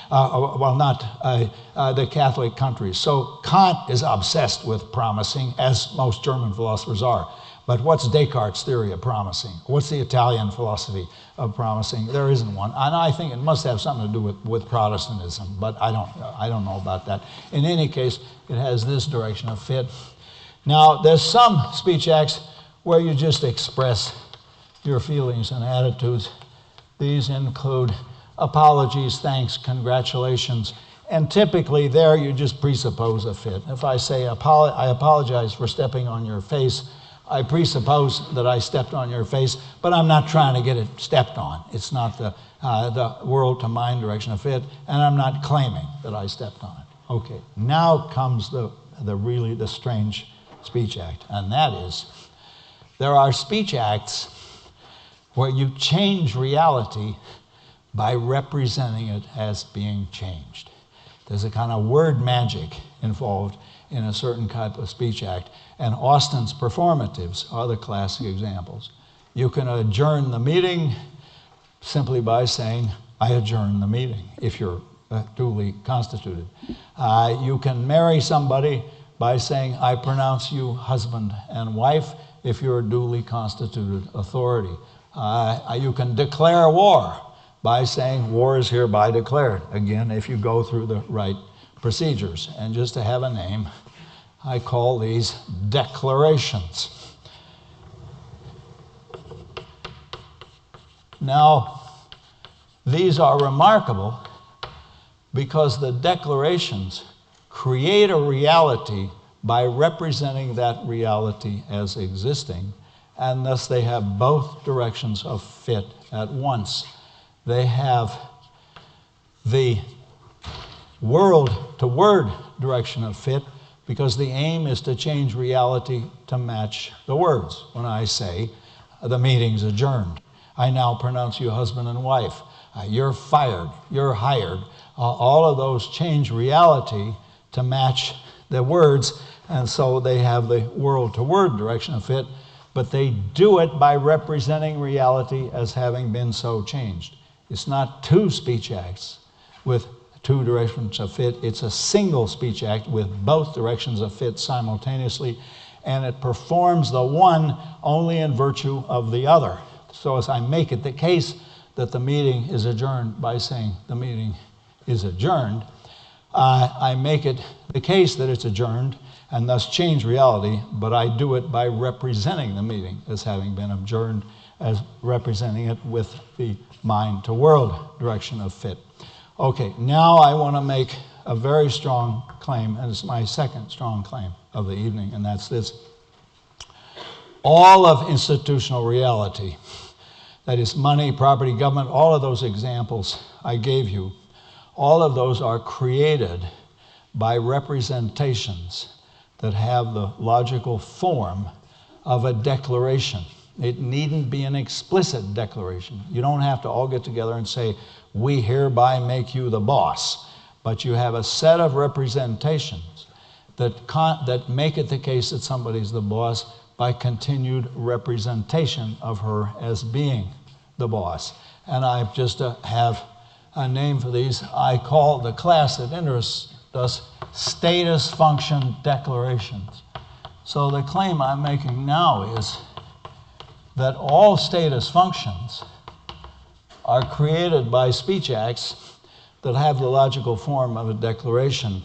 the Catholic countries. So Kant is obsessed with promising, as most German philosophers are. But what's Descartes' theory of promising? What's the Italian philosophy of promising? There isn't one. And I think it must have something to do with Protestantism, but I don't know about that. In any case, it has this direction of fit. Now, there's some speech acts where you just express your feelings and attitudes. These include apologies, thanks, congratulations, and typically there you just presuppose a fit. If I say, I apologize for stepping on your face, I presuppose that I stepped on your face, but I'm not trying to get it stepped on. It's not the world to mind direction of fit, and I'm not claiming that I stepped on it. Okay, now comes the strange speech act, and that is, there are speech acts where you change reality by representing it as being changed. There's a kind of word magic involved in a certain type of speech act, and Austin's performatives are the classic examples. You can adjourn the meeting simply by saying, I adjourn the meeting, if you're duly constituted. You can marry somebody by saying, I pronounce you husband and wife, if you're a duly constituted authority. You can declare war by saying war is hereby declared, again, if you go through the right procedures. And just to have a name, I call these declarations. Now, these are remarkable because the declarations create a reality by representing that reality as existing, and thus they have both directions of fit at once. They have the world-to-word direction of fit, because the aim is to change reality to match the words. When I say, the meeting's adjourned, I now pronounce you husband and wife. You're fired, you're hired. All of those change reality to match the words, and so they have the world-to-word direction of fit, but they do it by representing reality as having been so changed. It's not two speech acts with two directions of fit. It's a single speech act with both directions of fit simultaneously, and it performs the one only in virtue of the other. So as I make it the case that the meeting is adjourned by saying the meeting is adjourned, I make it the case that it's adjourned and thus change reality, but I do it by representing the meeting as having been adjourned, as representing it with the mind to world direction of fit. Okay, now I want to make a very strong claim, and it's my second strong claim of the evening, and that's this. All of institutional reality, that is money, property, government, all of those examples I gave you, all of those are created by representations that have the logical form of a declaration. It needn't be an explicit declaration. You don't have to all get together and say, we hereby make you the boss. But you have a set of representations that make it the case that somebody's the boss by continued representation of her as being the boss. And I just have a name for these. I call the class that interests us status function declarations. So the claim I'm making now is that all status functions are created by speech acts that have the logical form of a declaration.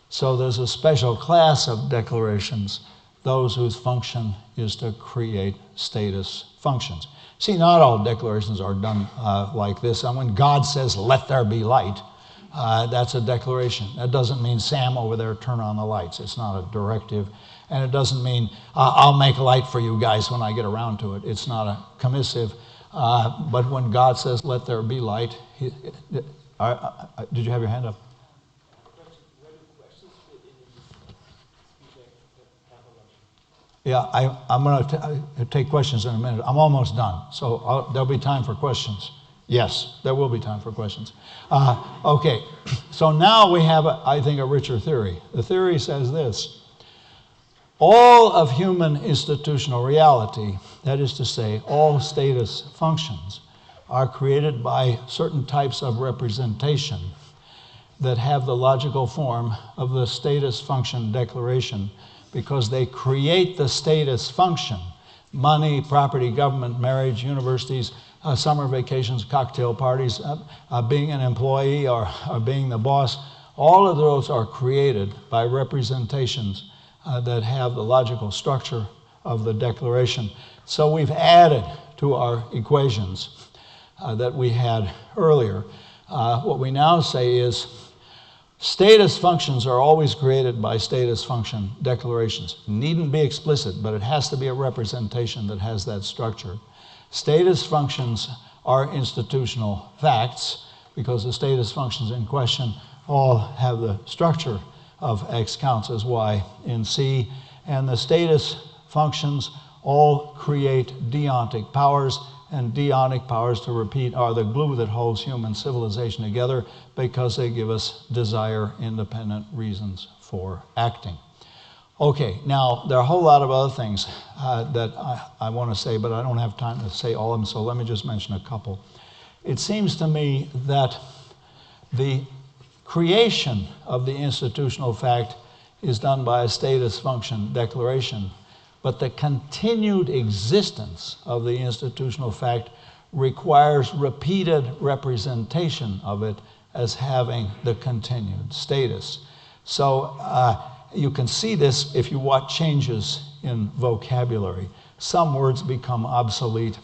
So there's a special class of declarations, those whose function is to create status functions. See, not all declarations are done like this. And when God says, let there be light, that's a declaration. That doesn't mean, Sam over there, turn on the lights. It's not a directive. And it doesn't mean, I'll make light for you guys when I get around to it. It's not a commissive. But when God says, let there be light, did you have your hand up? Yeah, I'm going to take questions in a minute. I'm almost done, so there'll be time for questions. Yes, there will be time for questions. Okay, so now we have, I think, a richer theory. The theory says this. All of human institutional reality, that is to say, all status functions, are created by certain types of representation that have the logical form of the status function declaration, because they create the status function. Money, property, government, marriage, universities, summer vacations, cocktail parties, being an employee or being the boss, all of those are created by representations that have the logical structure of the declaration. So we've added to our equations that we had earlier. What we now say is status functions are always created by status function declarations. It needn't be explicit, but it has to be a representation that has that structure. Status functions are institutional facts because the status functions in question all have the structure of X counts as Y in C, and the status functions all create deontic powers, and deontic powers, to repeat, are the glue that holds human civilization together because they give us desire-independent reasons for acting. Okay, now there are a whole lot of other things that I want to say, but I don't have time to say all of them, so let me just mention a couple. It seems to me that the creation of the institutional fact is done by a status function declaration, but the continued existence of the institutional fact requires repeated representation of it as having the continued status. So you can see this if you watch changes in vocabulary. Some words become obsolete.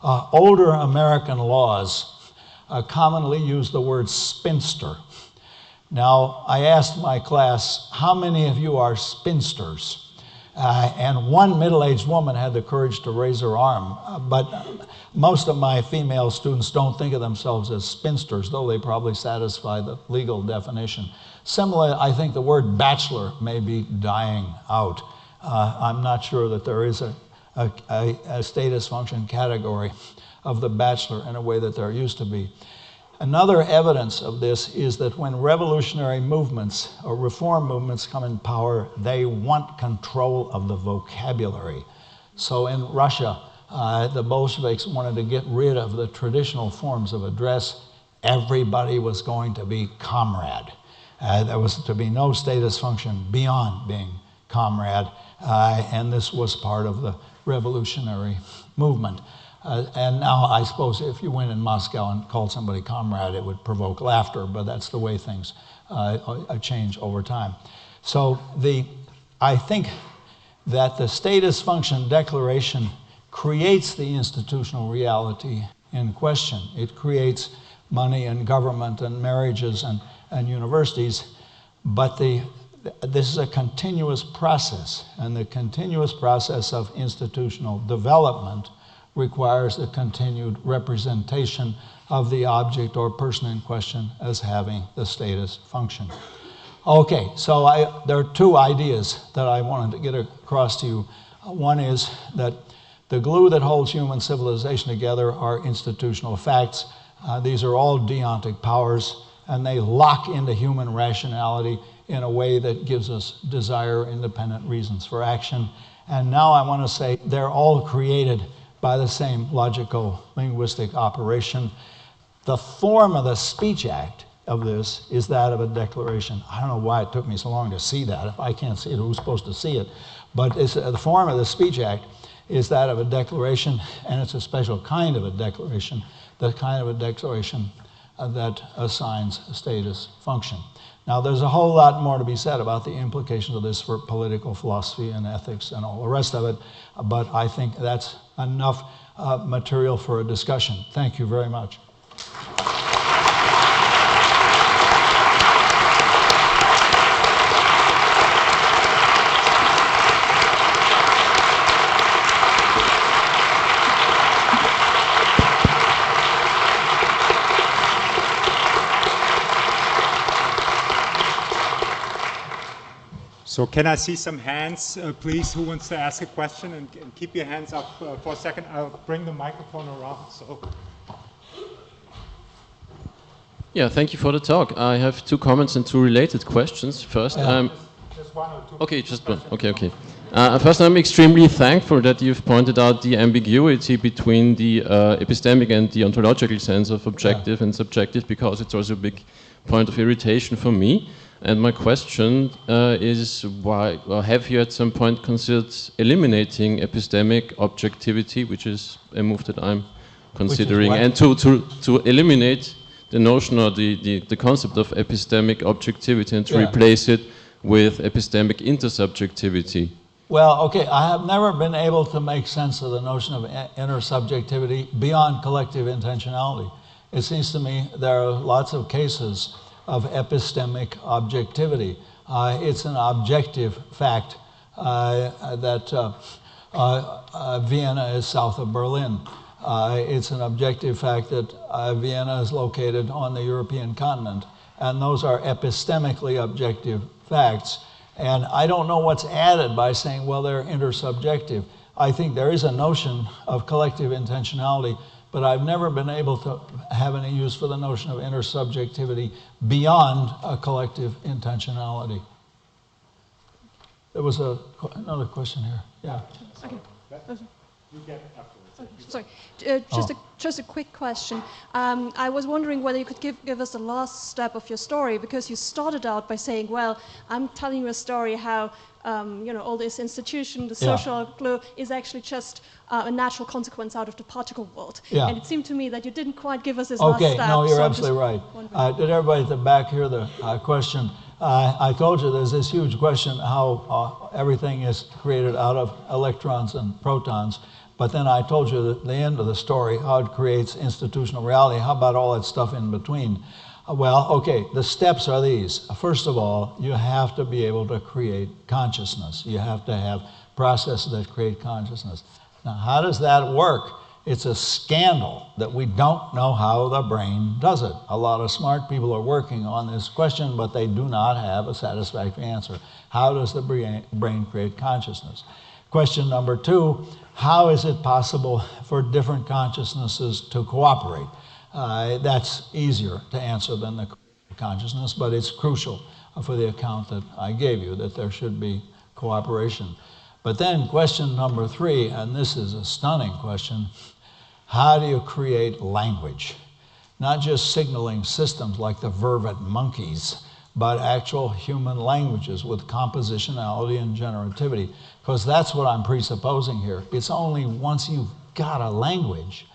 Older American laws commonly use the word spinster. Now, I asked my class, how many of you are spinsters? And one middle-aged woman had the courage to raise her arm. But most of my female students don't think of themselves as spinsters, though they probably satisfy the legal definition. Similarly, I think the word bachelor may be dying out. I'm not sure that there is a status function category of the bachelor in a way that there used to be. Another evidence of this is that when revolutionary movements or reform movements come in power, they want control of the vocabulary. So in Russia, the Bolsheviks wanted to get rid of the traditional forms of address. Everybody was going to be comrade. There was to be no status function beyond being comrade, and this was part of the revolutionary movement. And now I suppose if you went in Moscow and called somebody comrade, it would provoke laughter, but that's the way things change over time. So I think that the status function declaration creates the institutional reality in question. It creates money and government and marriages and universities, but this is a continuous process, and the continuous process of institutional development requires the continued representation of the object or person in question as having the status function. Okay, so there are two ideas that I wanted to get across to you. One is that the glue that holds human civilization together are institutional facts. These are all deontic powers, and they lock into human rationality in a way that gives us desire-independent reasons for action. And now I want to say they're all created by the same logical linguistic operation. The form of the speech act of this is that of a declaration. I don't know why it took me so long to see that. If I can't see it, who's supposed to see it? But the form of the speech act is that of a declaration, and it's a special kind of a declaration, the kind of a declaration that assigns a status function. Now, there's a whole lot more to be said about the implications of this for political philosophy and ethics and all the rest of it, but I think that's enough material for a discussion. Thank you very much. So can I see some hands, please, who wants to ask a question? And keep your hands up for a second. I'll bring the microphone around. So. Yeah, thank you for the talk. I have two comments and two related questions. First, just one or two. Okay, just one. Okay. First, I'm extremely thankful that you've pointed out the ambiguity between the epistemic and the ontological sense of objective and subjective, because it's also a big point of irritation for me. And my question is, have you at some point considered eliminating epistemic objectivity, which is a move that I'm considering, and to eliminate the notion or the concept of epistemic objectivity and to replace it with epistemic intersubjectivity? Well, okay, I have never been able to make sense of the notion of intersubjectivity beyond collective intentionality. It seems to me there are lots of cases of epistemic objectivity. It's an objective fact that Vienna is south of Berlin. It's an objective fact that Vienna is located on the European continent. And those are epistemically objective facts. And I don't know what's added by saying, well, they're intersubjective. I think there is a notion of collective intentionality, but I've never been able to have any use for the notion of intersubjectivity beyond a collective intentionality. There was another question here. Yeah. Okay. You get it afterwards. Sorry, just a quick question. I was wondering whether you could give us the last step of your story, because you started out by saying, well, I'm telling you a story how all this institution, the social glue, is actually just a natural consequence out of the particle world. Yeah. And it seemed to me that you didn't quite give us this last step. Okay, no, you're absolutely right. Did everybody at the back hear the question? I told you there's this huge question how everything is created out of electrons and protons. But then I told you at the end of the story how it creates institutional reality. How about all that stuff in between? Well, okay, the steps are these. First of all, you have to be able to create consciousness. You have to have processes that create consciousness. Now, how does that work? It's a scandal that we don't know how the brain does it. A lot of smart people are working on this question, but they do not have a satisfactory answer. How does the brain create consciousness? Question number 2, how is it possible for different consciousnesses to cooperate? That's easier to answer than the consciousness, but it's crucial for the account that I gave you, that there should be cooperation. But then question number 3, and this is a stunning question, how do you create language? Not just signaling systems like the vervet monkeys, but actual human languages with compositionality and generativity, because that's what I'm presupposing here. It's only once you've got a language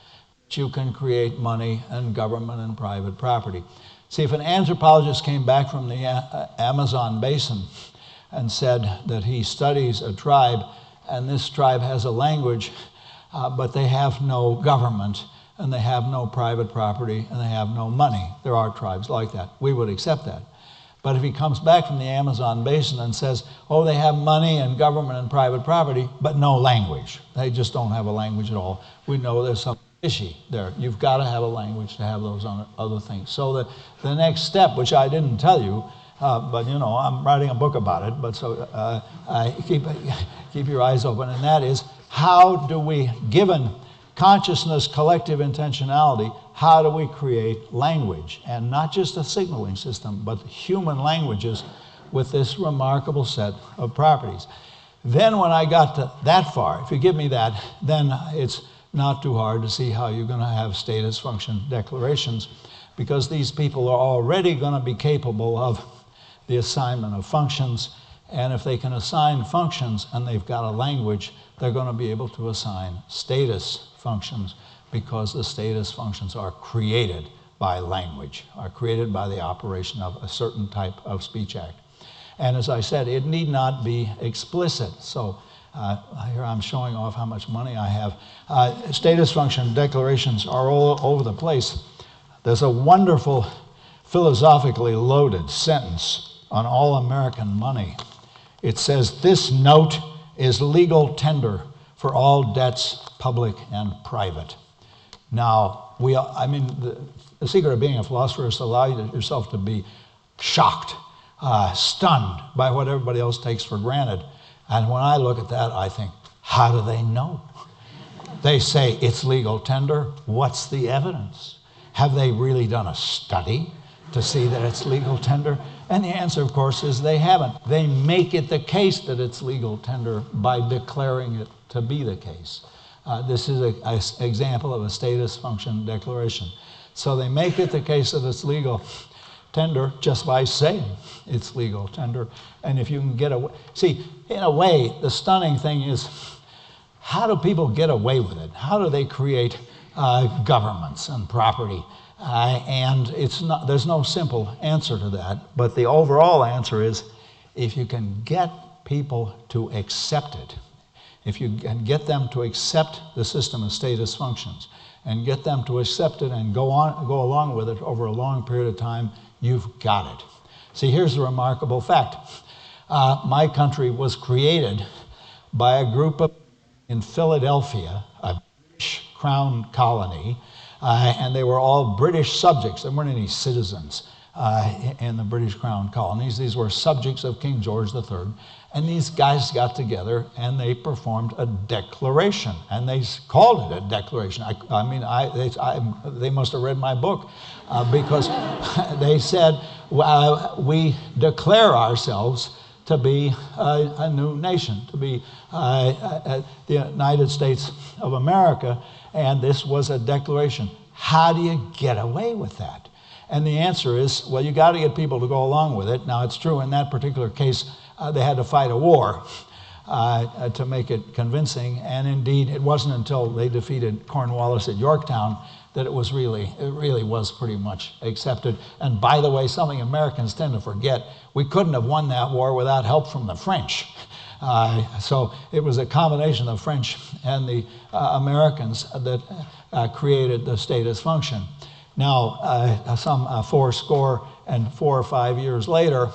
that you can create money and government and private property. See, if an anthropologist came back from the Amazon basin and said that he studies a tribe, and this tribe has a language, but they have no government, and they have no private property, and they have no money. There are tribes like that. We would accept that. But if he comes back from the Amazon basin and says, oh, they have money and government and private property, but no language. They just don't have a language at all. We know there's something fishy there. You've got to have a language to have those other things. So the next step, which I didn't tell you, but you know, I'm writing a book about it, but so keep your eyes open, and that is, how do we, given consciousness, collective intentionality, how do we create language? And not just a signaling system, but human languages with this remarkable set of properties. Then when I got to that far, if you give me that, then it's not too hard to see how you're going to have status function declarations, because these people are already going to be capable of the assignment of functions, and if they can assign functions and they've got a language, they're going to be able to assign status functions, because the status functions are created by language, are created by the operation of a certain type of speech act. And as I said, it need not be explicit. So here I'm showing off how much money I have. Status function declarations are all over the place. There's a wonderful philosophically loaded sentence on all American money. It says, this note is legal tender for all debts, public and private. Now, the secret of being a philosopher is to allow yourself to be shocked, stunned by what everybody else takes for granted. And when I look at that, I think, how do they know? They say it's legal tender. What's the evidence? Have they really done a study to see that it's legal tender? And the answer, of course, is they haven't. They make it the case that it's legal tender by declaring it to be the case. This is an example of a status function declaration. So they make it the case that it's legal tender just by saying it's legal tender. And if you can get away, see, in a way, the stunning thing is, how do people get away with it? How do they create governments and property? And there's no simple answer to that, but the overall answer is, if you can get people to accept it, if you can get them to accept the system of status functions, and get them to accept it and go along with it over a long period of time, you've got it. See, here's the remarkable fact. My country was created by a group of in Philadelphia, a British crown colony, and they were all British subjects. There weren't any citizens in the British crown colonies. These were subjects of King George III. And these guys got together and they performed a declaration, and they called it a declaration. They must have read my book because they said, we declare ourselves to be a new nation, to be the United States of America, and this was a declaration. How do you get away with that? And the answer is, well, you got to get people to go along with it. Now, it's true in that particular case, they had to fight a war to make it convincing, and indeed, it wasn't until they defeated Cornwallis at Yorktown that it really was pretty much accepted. And by the way, something Americans tend to forget, we couldn't have won that war without help from the French. So it was a combination of the French and the Americans that created the status function. Now, some 4 or 5 years later,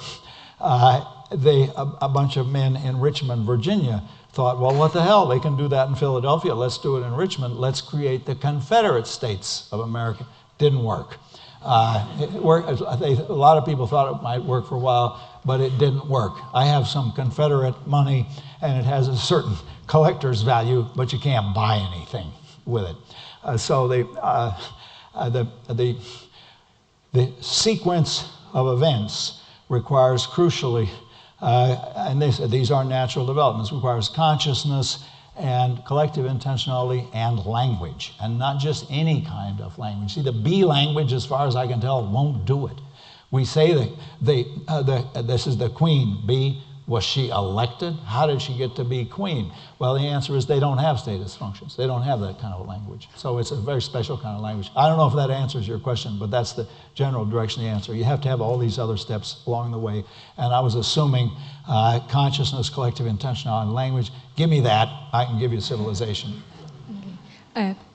a bunch of men in Richmond, Virginia, thought, well, what the hell? They can do that in Philadelphia. Let's do it in Richmond. Let's create the Confederate States of America. Didn't work. It worked. A lot of people thought it might work for a while, but it didn't work. I have some Confederate money, and it has a certain collector's value, but you can't buy anything with it. So the sequence of events requires crucially, and they said these are natural developments, requires consciousness and collective intentionality and language, and not just any kind of language. See, the B language, as far as I can tell, won't do it. We say that this is the queen. B, was she elected? How did she get to be queen? Well, the answer is they don't have status functions. They don't have that kind of language. So it's a very special kind of language. I don't know if that answers your question, but that's the general direction of the answer. You have to have all these other steps along the way. And I was assuming consciousness, collective intentionality, and language. Give me that, I can give you civilization.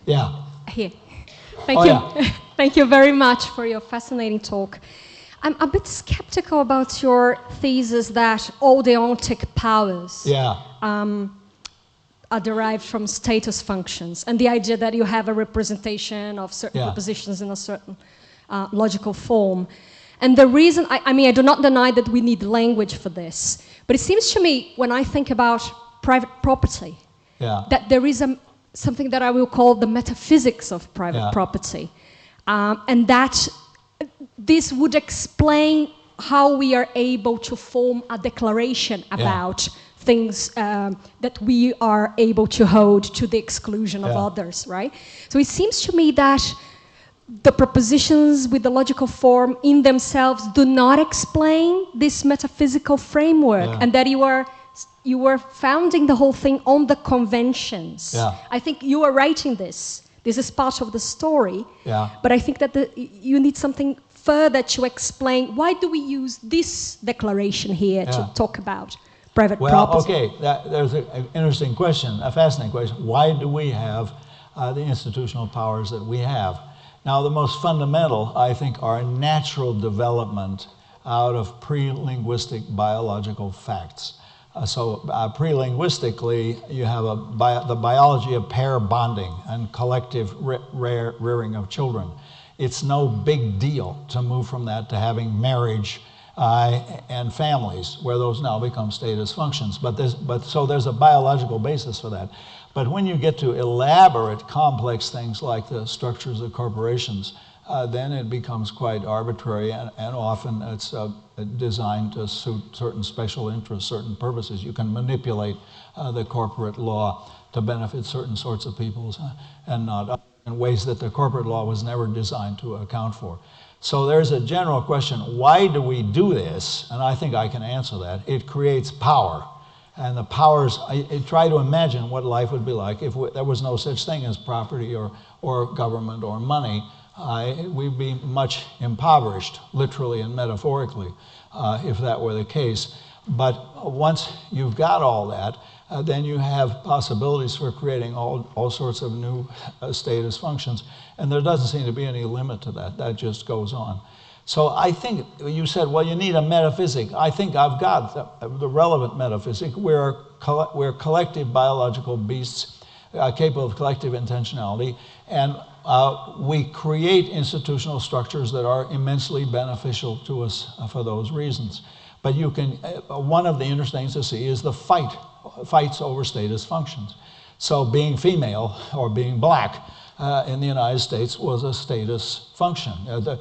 Yeah. Here. Thank you. Yeah. Thank you very much for your fascinating talk. I'm a bit skeptical about your thesis that all deontic powers are derived from status functions, and the idea that you have a representation of certain propositions in a certain logical form. And the reason, I mean, I do not deny that we need language for this, but it seems to me, when I think about private property, that there is something that I will call the metaphysics of private property, and that this would explain how we are able to form a declaration about things that we are able to hold to the exclusion of others, right? So it seems to me that the propositions with the logical form in themselves do not explain this metaphysical framework, and that you are founding the whole thing on the conventions. I think you are writing this. This is part of the story, but I think that you need something further to explain why do we use this declaration here to talk about private property. There's an interesting question, a fascinating question. Why do we have the institutional powers that we have? Now, the most fundamental, I think, are a natural development out of pre-linguistic biological facts. Pre-linguistically, you have the biology of pair bonding and collective rearing of children. It's no big deal to move from that to having marriage and families, where those now become status functions. So there's a biological basis for that. But when you get to elaborate, complex things like the structures of corporations, then it becomes quite arbitrary, and often it's designed to suit certain special interests, certain purposes. You can manipulate the corporate law to benefit certain sorts of peoples and not others, in ways that the corporate law was never designed to account for. So there's a general question, why do we do this? And I think I can answer that. It creates power. And the powers, I try to imagine what life would be like if there was no such thing as property or government or money. We'd be much impoverished, literally and metaphorically, if that were the case. But once you've got all that, then you have possibilities for creating all sorts of new status functions. And there doesn't seem to be any limit to that. That just goes on. So I think you said, well, you need a metaphysic. I think I've got the relevant metaphysic. We're collective biological beasts capable of collective intentionality. And we create institutional structures that are immensely beneficial to us for those reasons. But you can, one of the interesting things to see is the fights over status functions. So being female or being black in the United States was a status function. The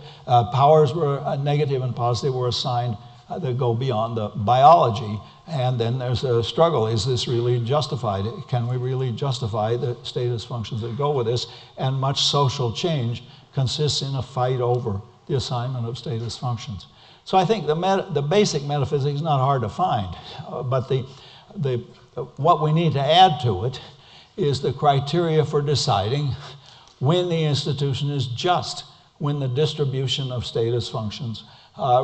powers were negative and positive were assigned that go beyond the biology. And then there's a struggle. Is this really justified? Can we really justify the status functions that go with this? And much social change consists in a fight over the assignment of status functions. So I think the basic metaphysics is not hard to find, but what we need to add to it is the criteria for deciding when the institution is just, when the distribution of status functions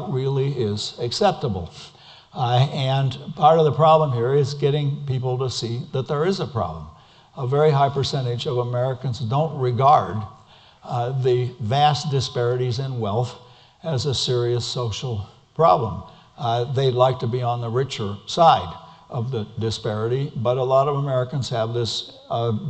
really is acceptable. And part of the problem here is getting people to see that there is a problem. A very high percentage of Americans don't regard the vast disparities in wealth as a serious social problem. They'd like to be on the richer side of the disparity, but a lot of Americans have this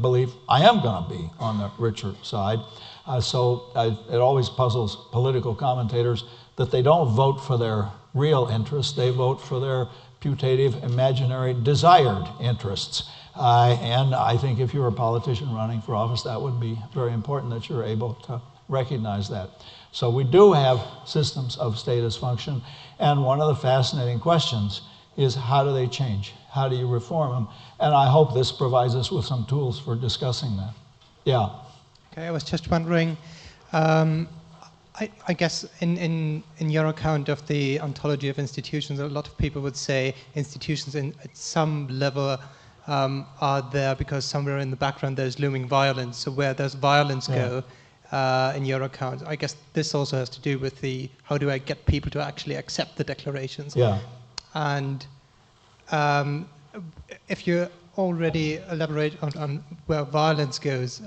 belief, I am going to be on the richer side. It always puzzles political commentators that they don't vote for their real interests, they vote for their putative, imaginary, desired interests. And I think if you're a politician running for office, that would be very important that you're able to recognize that. So we do have systems of status function, and one of the fascinating questions is how do they change? How do you reform them? And I hope this provides us with some tools for discussing that. Yeah. Okay, I was just wondering, I guess in your account of the ontology of institutions, a lot of people would say institutions at some level are there because somewhere in the background there's looming violence. So where does violence go in your account? I guess this also has to do with how do I get people to actually accept the declarations? Yeah. And if you already elaborate on where violence goes,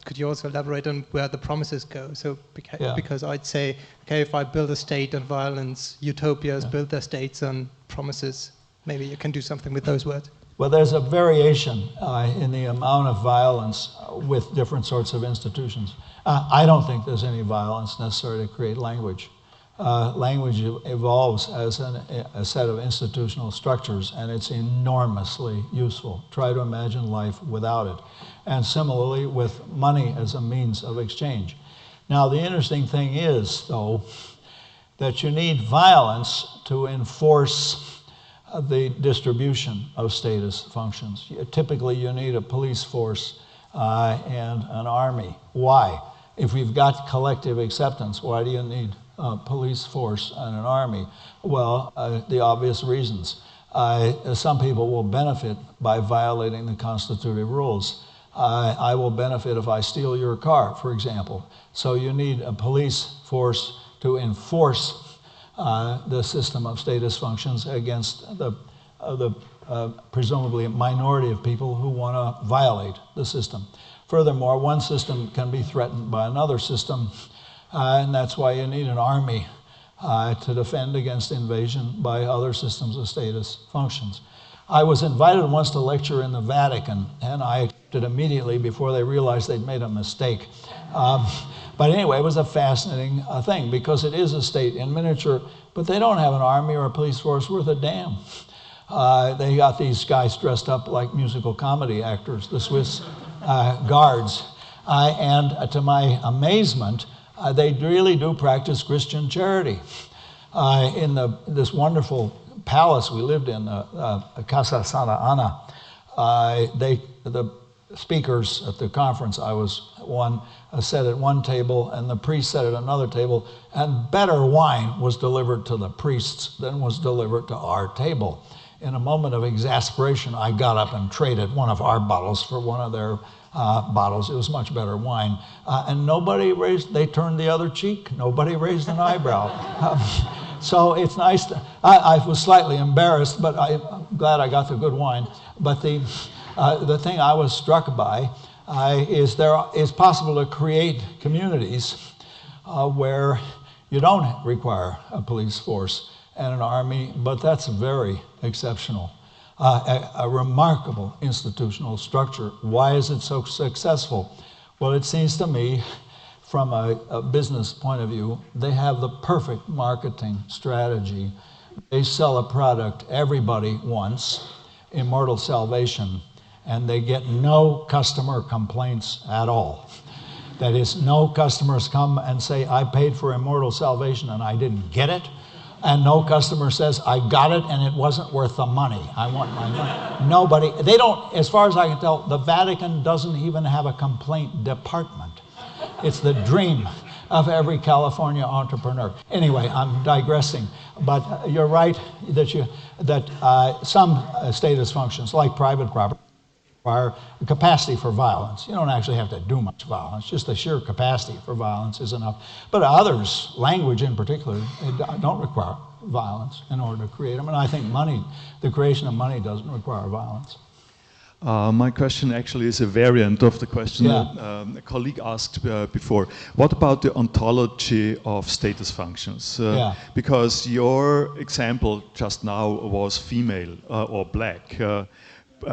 could you also elaborate on where the promises go? So because I'd say, okay, if I build a state on violence, utopias build their states on promises. Maybe you can do something with those words. Well, there's a variation in the amount of violence with different sorts of institutions. I don't think there's any violence necessary to create language. Language evolves as a set of institutional structures, and it's enormously useful. Try to imagine life without it. And similarly with money as a means of exchange. Now, the interesting thing is, though, that you need violence to enforce the distribution of status functions. Typically, you need a police force and an army. Why? If we've got collective acceptance, why do you need a police force and an army? Well, the obvious reasons. Some people will benefit by violating the constitutive rules. I will benefit if I steal your car, for example. So you need a police force to enforce the system of status functions against the presumably a minority of people who want to violate the system. Furthermore, one system can be threatened by another system, and that's why you need an army to defend against invasion by other systems of status functions. I was invited once to lecture in the Vatican, and I accepted immediately before they realized they'd made a mistake. But anyway, it was a fascinating thing because it is a state in miniature, but they don't have an army or a police force worth a damn. They got these guys dressed up like musical comedy actors, the Swiss guards. And to my amazement, they really do practice Christian charity. In this wonderful palace we lived in, Casa Santa Ana, the speakers at the conference I was one sat at one table and the priest sat at another table, and better wine was delivered to the priests than was delivered to our table. In a moment of exasperation, I got up and traded one of our bottles for one of their bottles. It was much better wine. And nobody they turned the other cheek. Nobody raised an eyebrow. So it's nice. I was slightly embarrassed, but I'm glad I got the good wine. But the thing I was struck by is it's possible to create communities where you don't require a police force and an army, but that's very exceptional. A remarkable institutional structure. Why is it so successful? Well, it seems to me, from a business point of view, they have the perfect marketing strategy. They sell a product everybody wants, immortal salvation, and they get no customer complaints at all. That is, no customers come and say, I paid for immortal salvation and I didn't get it. And no customer says, I got it and it wasn't worth the money. I want my money. Nobody, they don't, as far as I can tell, the Vatican doesn't even have a complaint department. It's the dream of every California entrepreneur. Anyway, I'm digressing, but you're right that some status functions, like private property, require a capacity for violence. You don't actually have to do much violence, just the sheer capacity for violence is enough. But others, language in particular, don't require violence in order to create them. And I think money, the creation of money doesn't require violence. My question actually is a variant of the question Yeah. that a colleague asked before. What about the ontology of status functions? Yeah. Because your example just now was female or black.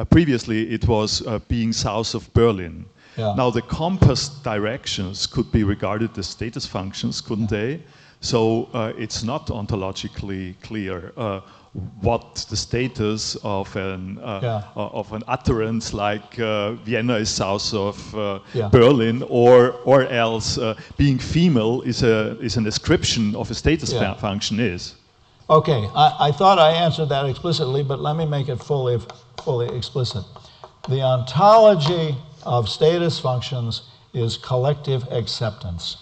Previously, it was being south of Berlin. Yeah. Now, the compass directions could be regarded as status functions, couldn't they? So it's not ontologically clear what the status of an utterance like Vienna is south of Berlin, or else being female is an description of a status function is. Okay, I thought I answered that explicitly, but let me make it fully explicit. The ontology of status functions is collective acceptance.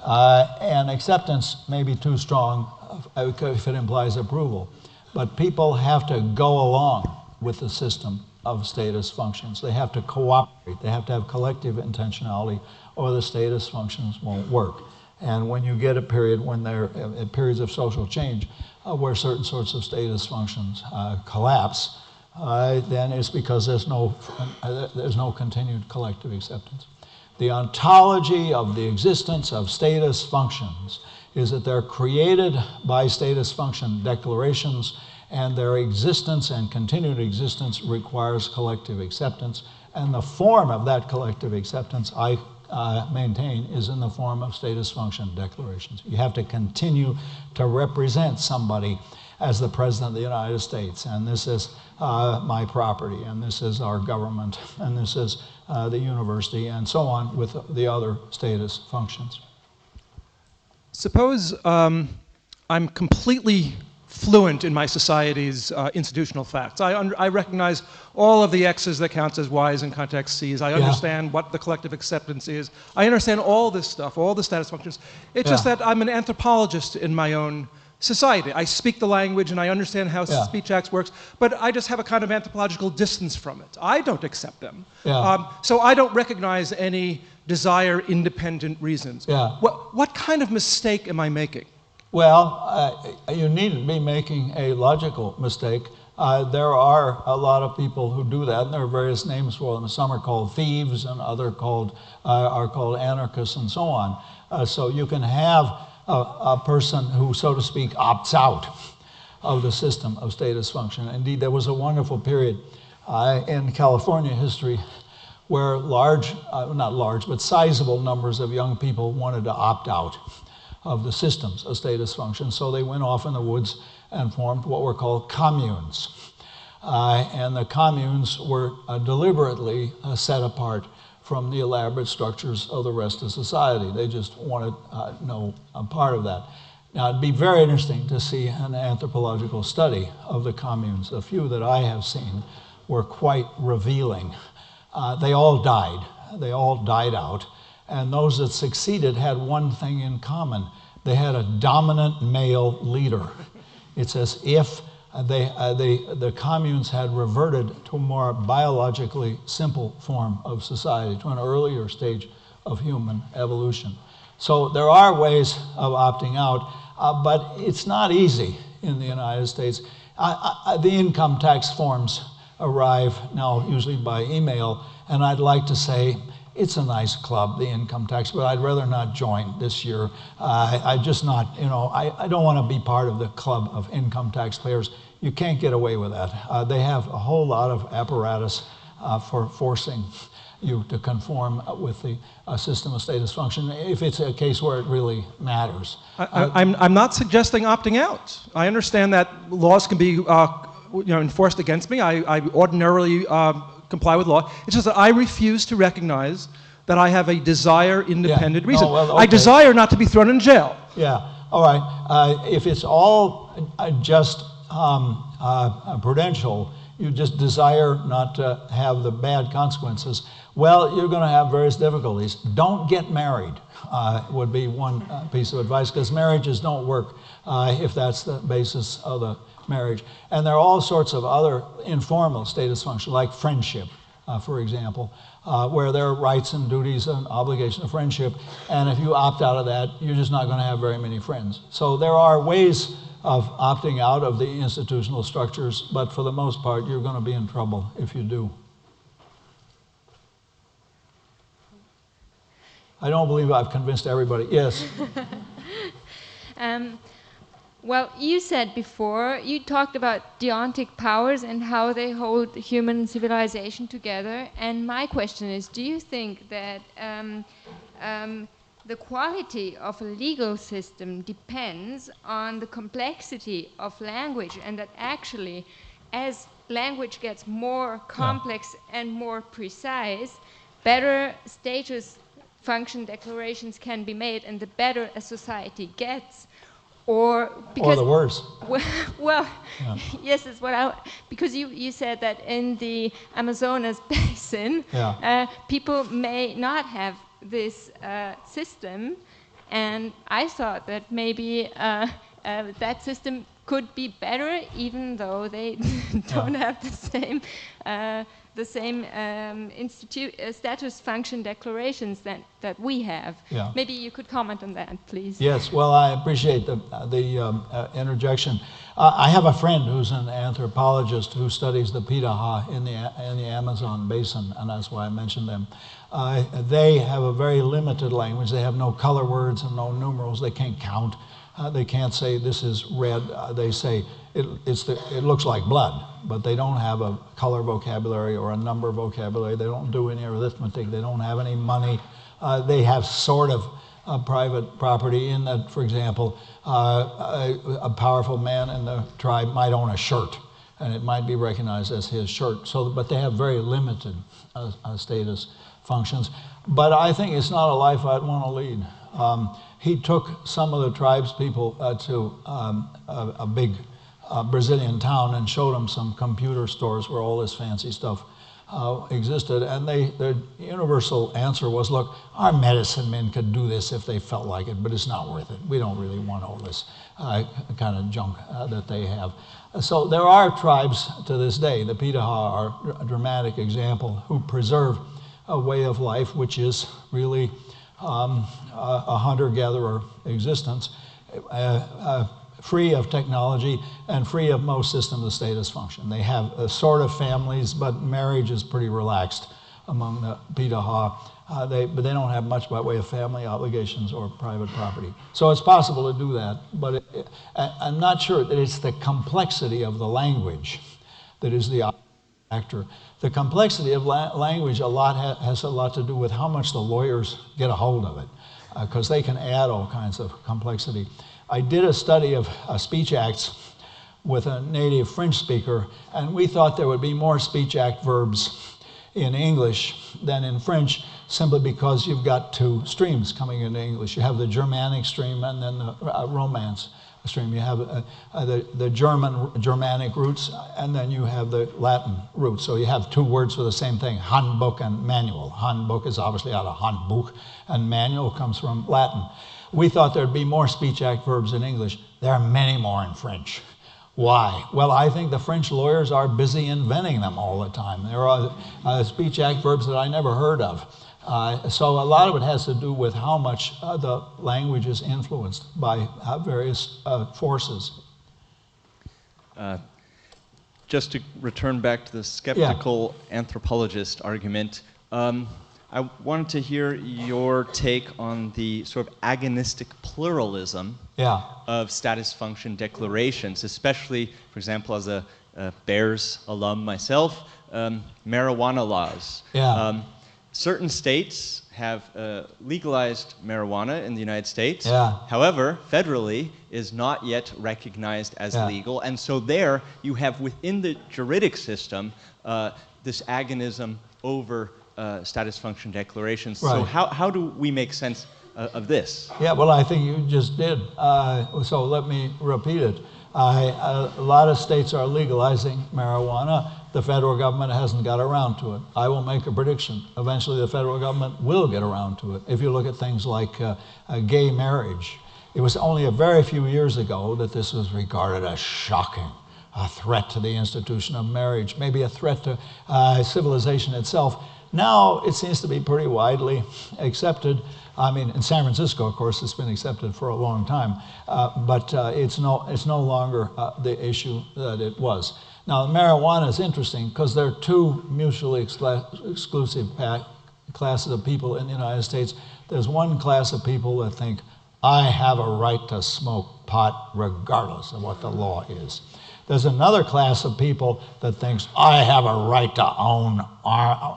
And acceptance may be too strong if it implies approval, but people have to go along with the system of status functions. They have to cooperate. They have to have collective intentionality, or the status functions won't work. And when you get a period when there are periods of social change where certain sorts of status functions collapse, then it's because there's no continued collective acceptance. The ontology of the existence of status functions is that they're created by status function declarations, and their existence and continued existence requires collective acceptance. And the form of that collective acceptance, I maintain, is in the form of status function declarations. You have to continue to represent somebody as the President of the United States, and this is my property, and this is our government, and this is the university, and so on with the other status functions. Suppose I'm completely fluent in my society's institutional facts. I recognize all of the X's that counts as Y's in context C's. I understand what the collective acceptance is. I understand all this stuff, all the status functions. It's just that I'm an anthropologist in my own society. I speak the language and I understand how speech acts works, but I just have a kind of anthropological distance from it. I don't accept them. So I don't recognize any desire independent reasons. What kind of mistake am I making? Well, you needn't be making a logical mistake. There are a lot of people who do that, and there are various names for them. Some are called thieves, and others are called anarchists, and so on. So you can have a person who, so to speak, opts out of the system of status function. Indeed, there was a wonderful period in California history where not large, but sizable numbers of young people wanted to opt out of the systems of status function. So they went off in the woods and formed what were called communes. And the communes were deliberately set apart from the elaborate structures of the rest of society. They just wanted no part of that. Now, it'd be very interesting to see an anthropological study of the communes. The few that I have seen were quite revealing. They all died. They all died out. And those that succeeded had one thing in common. They had a dominant male leader. It's as if the communes had reverted to a more biologically simple form of society, to an earlier stage of human evolution. So there are ways of opting out, but it's not easy in the United States. The income tax forms arrive now usually by email, and I'd like to say, it's a nice club, the income tax, but I'd rather not join this year. I don't want to be part of the club of income taxpayers. You can't get away with that. They have a whole lot of apparatus for forcing you to conform with the system of status function if it's a case where it really matters. I'm not suggesting opting out. I understand that laws can be enforced against me. I ordinarily comply with law. It's just that I refuse to recognize that I have a desire independent reason. I desire not to be thrown in jail. Yeah, all right. If it's all just prudential, you just desire not to have the bad consequences, well, you're going to have various difficulties. Don't get married would be one piece of advice, because marriages don't work if that's the basis of the marriage. And there are all sorts of other informal status functions, like friendship, for example, where there are rights and duties and obligation of friendship, and if you opt out of that, you're just not going to have very many friends. So there are ways of opting out of the institutional structures, but for the most part, you're going to be in trouble if you do. I don't believe I've convinced everybody. Yes? Well, you said before, you talked about deontic powers and how they hold human civilization together. And my question is, do you think that the quality of a legal system depends on the complexity of language, and that actually, as language gets more complex and more precise, better status function declarations can be made, and the better a society gets? Or because, or the worse. Well, yes, that's what because you said that in the Amazonas basin, people may not have this system, and I thought that maybe that system could be better, even though they don't have the same status function declarations that we have. Yeah. Maybe you could comment on that, please. Yes, well, I appreciate the interjection. I have a friend who's an anthropologist who studies the Piraha in the Amazon basin, and that's why I mentioned them. They have a very limited language. They have no color words and no numerals. They can't count. They can't say this is red. They say it looks like blood, but they don't have a color vocabulary or a number vocabulary. They don't do any arithmetic. They don't have any money. They have sort of private property in that, for example, a powerful man in the tribe might own a shirt, and it might be recognized as his shirt. So, but they have very limited status functions. But I think it's not a life I'd want to lead. He took some of the tribes people to a big Brazilian town and showed them some computer stores where all this fancy stuff existed, and their universal answer was, look, our medicine men could do this if they felt like it, but it's not worth it. We don't really want all this kind of junk that they have. So there are tribes to this day, the Piraha are a dramatic example, who preserve a way of life which is really a hunter-gatherer existence, free of technology and free of most systems of status function. They have a sort of families, but marriage is pretty relaxed among the Piraha. But they don't have much by way of family obligations or private property. So it's possible to do that, but I'm not sure that it's the complexity of the language that is the factor. The complexity of language has a lot to do with how much the lawyers get a hold of it, because they can add all kinds of complexity. I did a study of speech acts with a native French speaker, and we thought there would be more speech act verbs in English than in French, simply because you've got two streams coming into English. You have the Germanic stream and then the Romance stream. You have the Germanic roots, and then you have the Latin roots. So you have two words for the same thing, Handbuch and manual. Handbuch is obviously out of Handbuch, and manual comes from Latin. We thought there'd be more speech act verbs in English. There are many more in French. Why? Well, I think the French lawyers are busy inventing them all the time. There are speech act verbs that I never heard of. So a lot of it has to do with how much the language is influenced by various forces. Just to return back to the skeptical anthropologist argument, I wanted to hear your take on the sort of agonistic pluralism of status function declarations, especially, for example, as a Bears alum myself, marijuana laws. Certain states have legalized marijuana in the United States. However, federally is not yet recognized as legal. And so there you have within the juridic system this agonism over status function declarations. Right. So how do we make sense of this? Yeah, well, I think you just did. So let me repeat it. A lot of states are legalizing marijuana. The federal government hasn't got around to it. I will make a prediction. Eventually the federal government will get around to it. If you look at things like gay marriage, it was only a very few years ago that this was regarded as shocking, a threat to the institution of marriage, maybe a threat to civilization itself. Now it seems to be pretty widely accepted. I mean, in San Francisco, of course, it's been accepted for a long time, but it's no longer the issue that it was. Now, marijuana is interesting because there are two mutually exclusive classes of people in the United States. There's one class of people that think, I have a right to smoke pot regardless of what the law is. There's another class of people that thinks, I have a right to own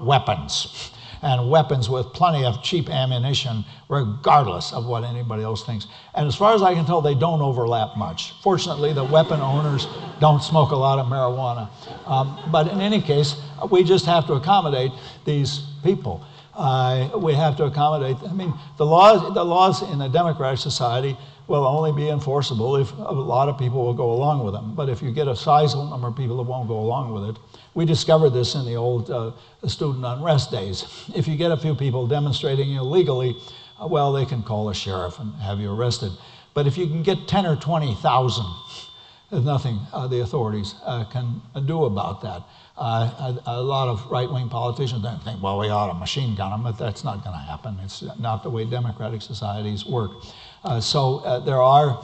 weapons, and weapons with plenty of cheap ammunition, regardless of what anybody else thinks. And as far as I can tell, they don't overlap much. Fortunately, the weapon owners don't smoke a lot of marijuana. But in any case, we just have to accommodate these people. We have to accommodate, I mean, the laws in a democratic society will only be enforceable if a lot of people will go along with them. But if you get a sizable number of people that won't go along with it, we discovered this in the old student unrest days. If you get a few people demonstrating illegally, well, they can call a sheriff and have you arrested. But if you can get 10 or 20,000, there's nothing the authorities can do about that. A lot of right-wing politicians think, well, we ought to machine gun them, but that's not going to happen. It's not the way democratic societies work. So there are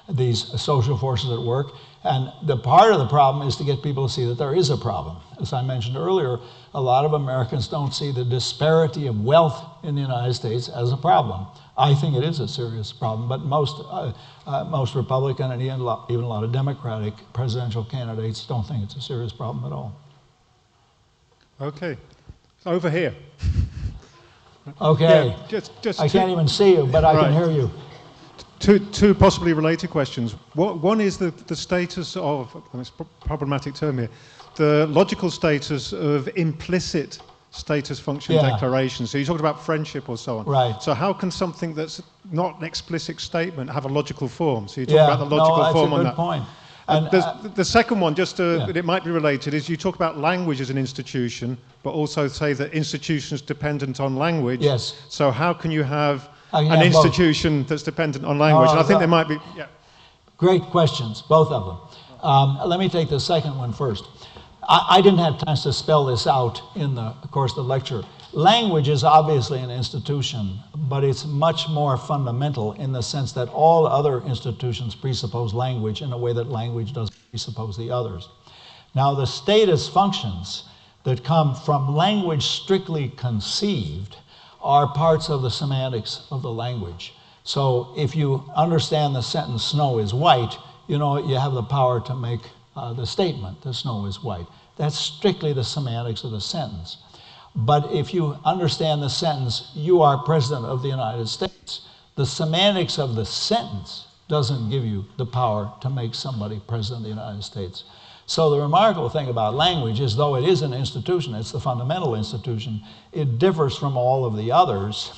these social forces at work, and the part of the problem is to get people to see that there is a problem. As I mentioned earlier, a lot of Americans don't see the disparity of wealth in the United States as a problem. I think it is a serious problem, but most Republican and even a lot of Democratic presidential candidates don't think it's a serious problem at all. Okay, over here. Okay, yeah, I can't even see you, but I can hear you. Two possibly related questions. One is the status of, and it's a problematic term here, the logical status of implicit status function declarations. So you talked about friendship or so on. Right. So how can something that's not an explicit statement have a logical form? So you talk about the logical form on that. That's a good point. And the second one, that it might be related, is you talk about language as an institution, but also say that institutions dependent on language. Yes. So how can you have an institution that's dependent on language? And I think there might be, Great questions, both of them. Let me take the second one first. I didn't have time to spell this out in the course of the lecture. Language is obviously an institution, but it's much more fundamental in the sense that all other institutions presuppose language in a way that language doesn't presuppose the others. Now, the status functions that come from language strictly conceived are parts of the semantics of the language. So if you understand the sentence, snow is white, you know you have the power to make the statement, the snow is white. That's strictly the semantics of the sentence. But if you understand the sentence, you are President of the United States, the semantics of the sentence doesn't give you the power to make somebody President of the United States. So the remarkable thing about language is, though it is an institution, it's the fundamental institution, it differs from all of the others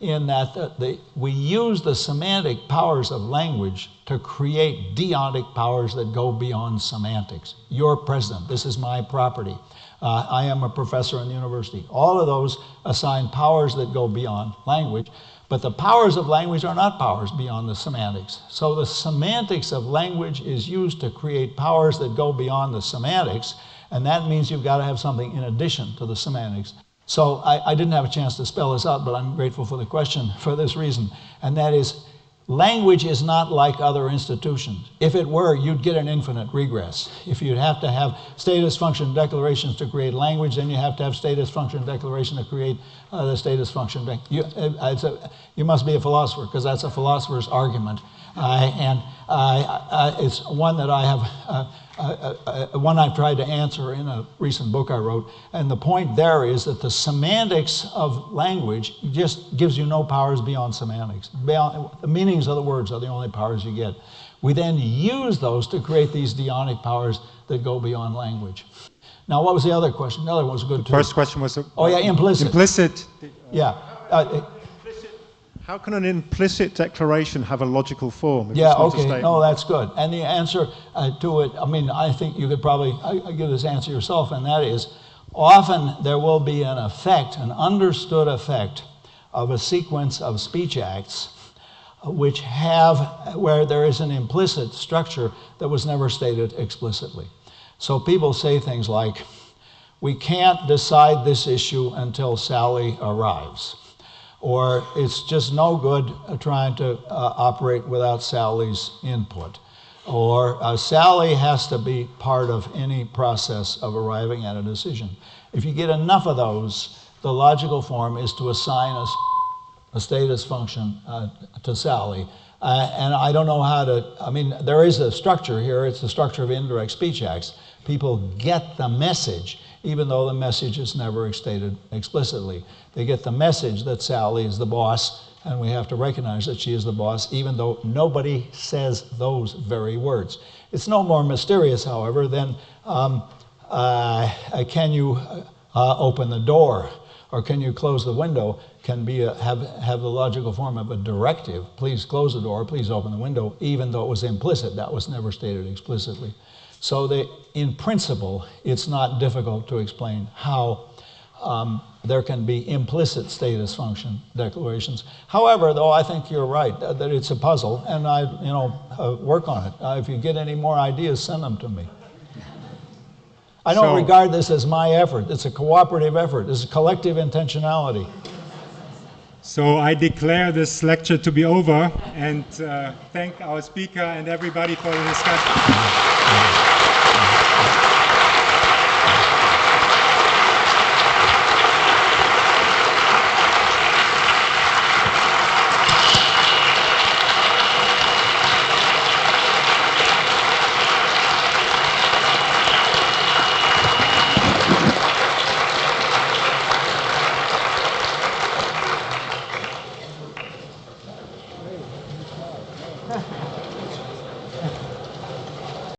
in that we use the semantic powers of language to create deontic powers that go beyond semantics. You're president, this is my property. I am a professor in the university. All of those assign powers that go beyond language, but the powers of language are not powers beyond the semantics. So the semantics of language is used to create powers that go beyond the semantics, and that means you've got to have something in addition to the semantics. So I didn't have a chance to spell this out, but I'm grateful for the question for this reason, and that is, language is not like other institutions. If it were, you'd get an infinite regress. If you'd have to have status function declarations to create language, then you have to have status function declaration to create the status function. You must be a philosopher, because that's a philosopher's argument. It's one that I have, one I've tried to answer in a recent book I wrote. And the point there is that the semantics of language just gives you no powers beyond semantics. The meanings of the words are the only powers you get. We then use those to create these deonic powers that go beyond language. Now, what was the other question? The other one was good too. First question was... implicit. Implicit. Yeah. How can an implicit declaration have a logical form? No, that's good. And the answer to it, I mean, I think you could probably give this answer yourself, and that is, often there will be an effect, an understood effect of a sequence of speech acts where there is an implicit structure that was never stated explicitly. So people say things like, we can't decide this issue until Sally arrives. Or it's just no good trying to operate without Sally's input. Or Sally has to be part of any process of arriving at a decision. If you get enough of those, the logical form is to assign a status function to Sally. And I don't know how to, I mean, there is a structure here. It's the structure of indirect speech acts. People get the message, even though the message is never stated explicitly. They get the message that Sally is the boss, and we have to recognize that she is the boss, even though nobody says those very words. It's no more mysterious, however, than can you open the door, or can you close the window, can be have the logical form of a directive. Please close the door, please open the window, even though it was implicit. That was never stated explicitly. So in principle, it's not difficult to explain how there can be implicit status function declarations. However, though, I think you're right, that it's a puzzle, and I work on it. If you get any more ideas, send them to me. I don't regard this as my effort. It's a cooperative effort. It's a collective intentionality. So I declare this lecture to be over, and thank our speaker and everybody for the discussion.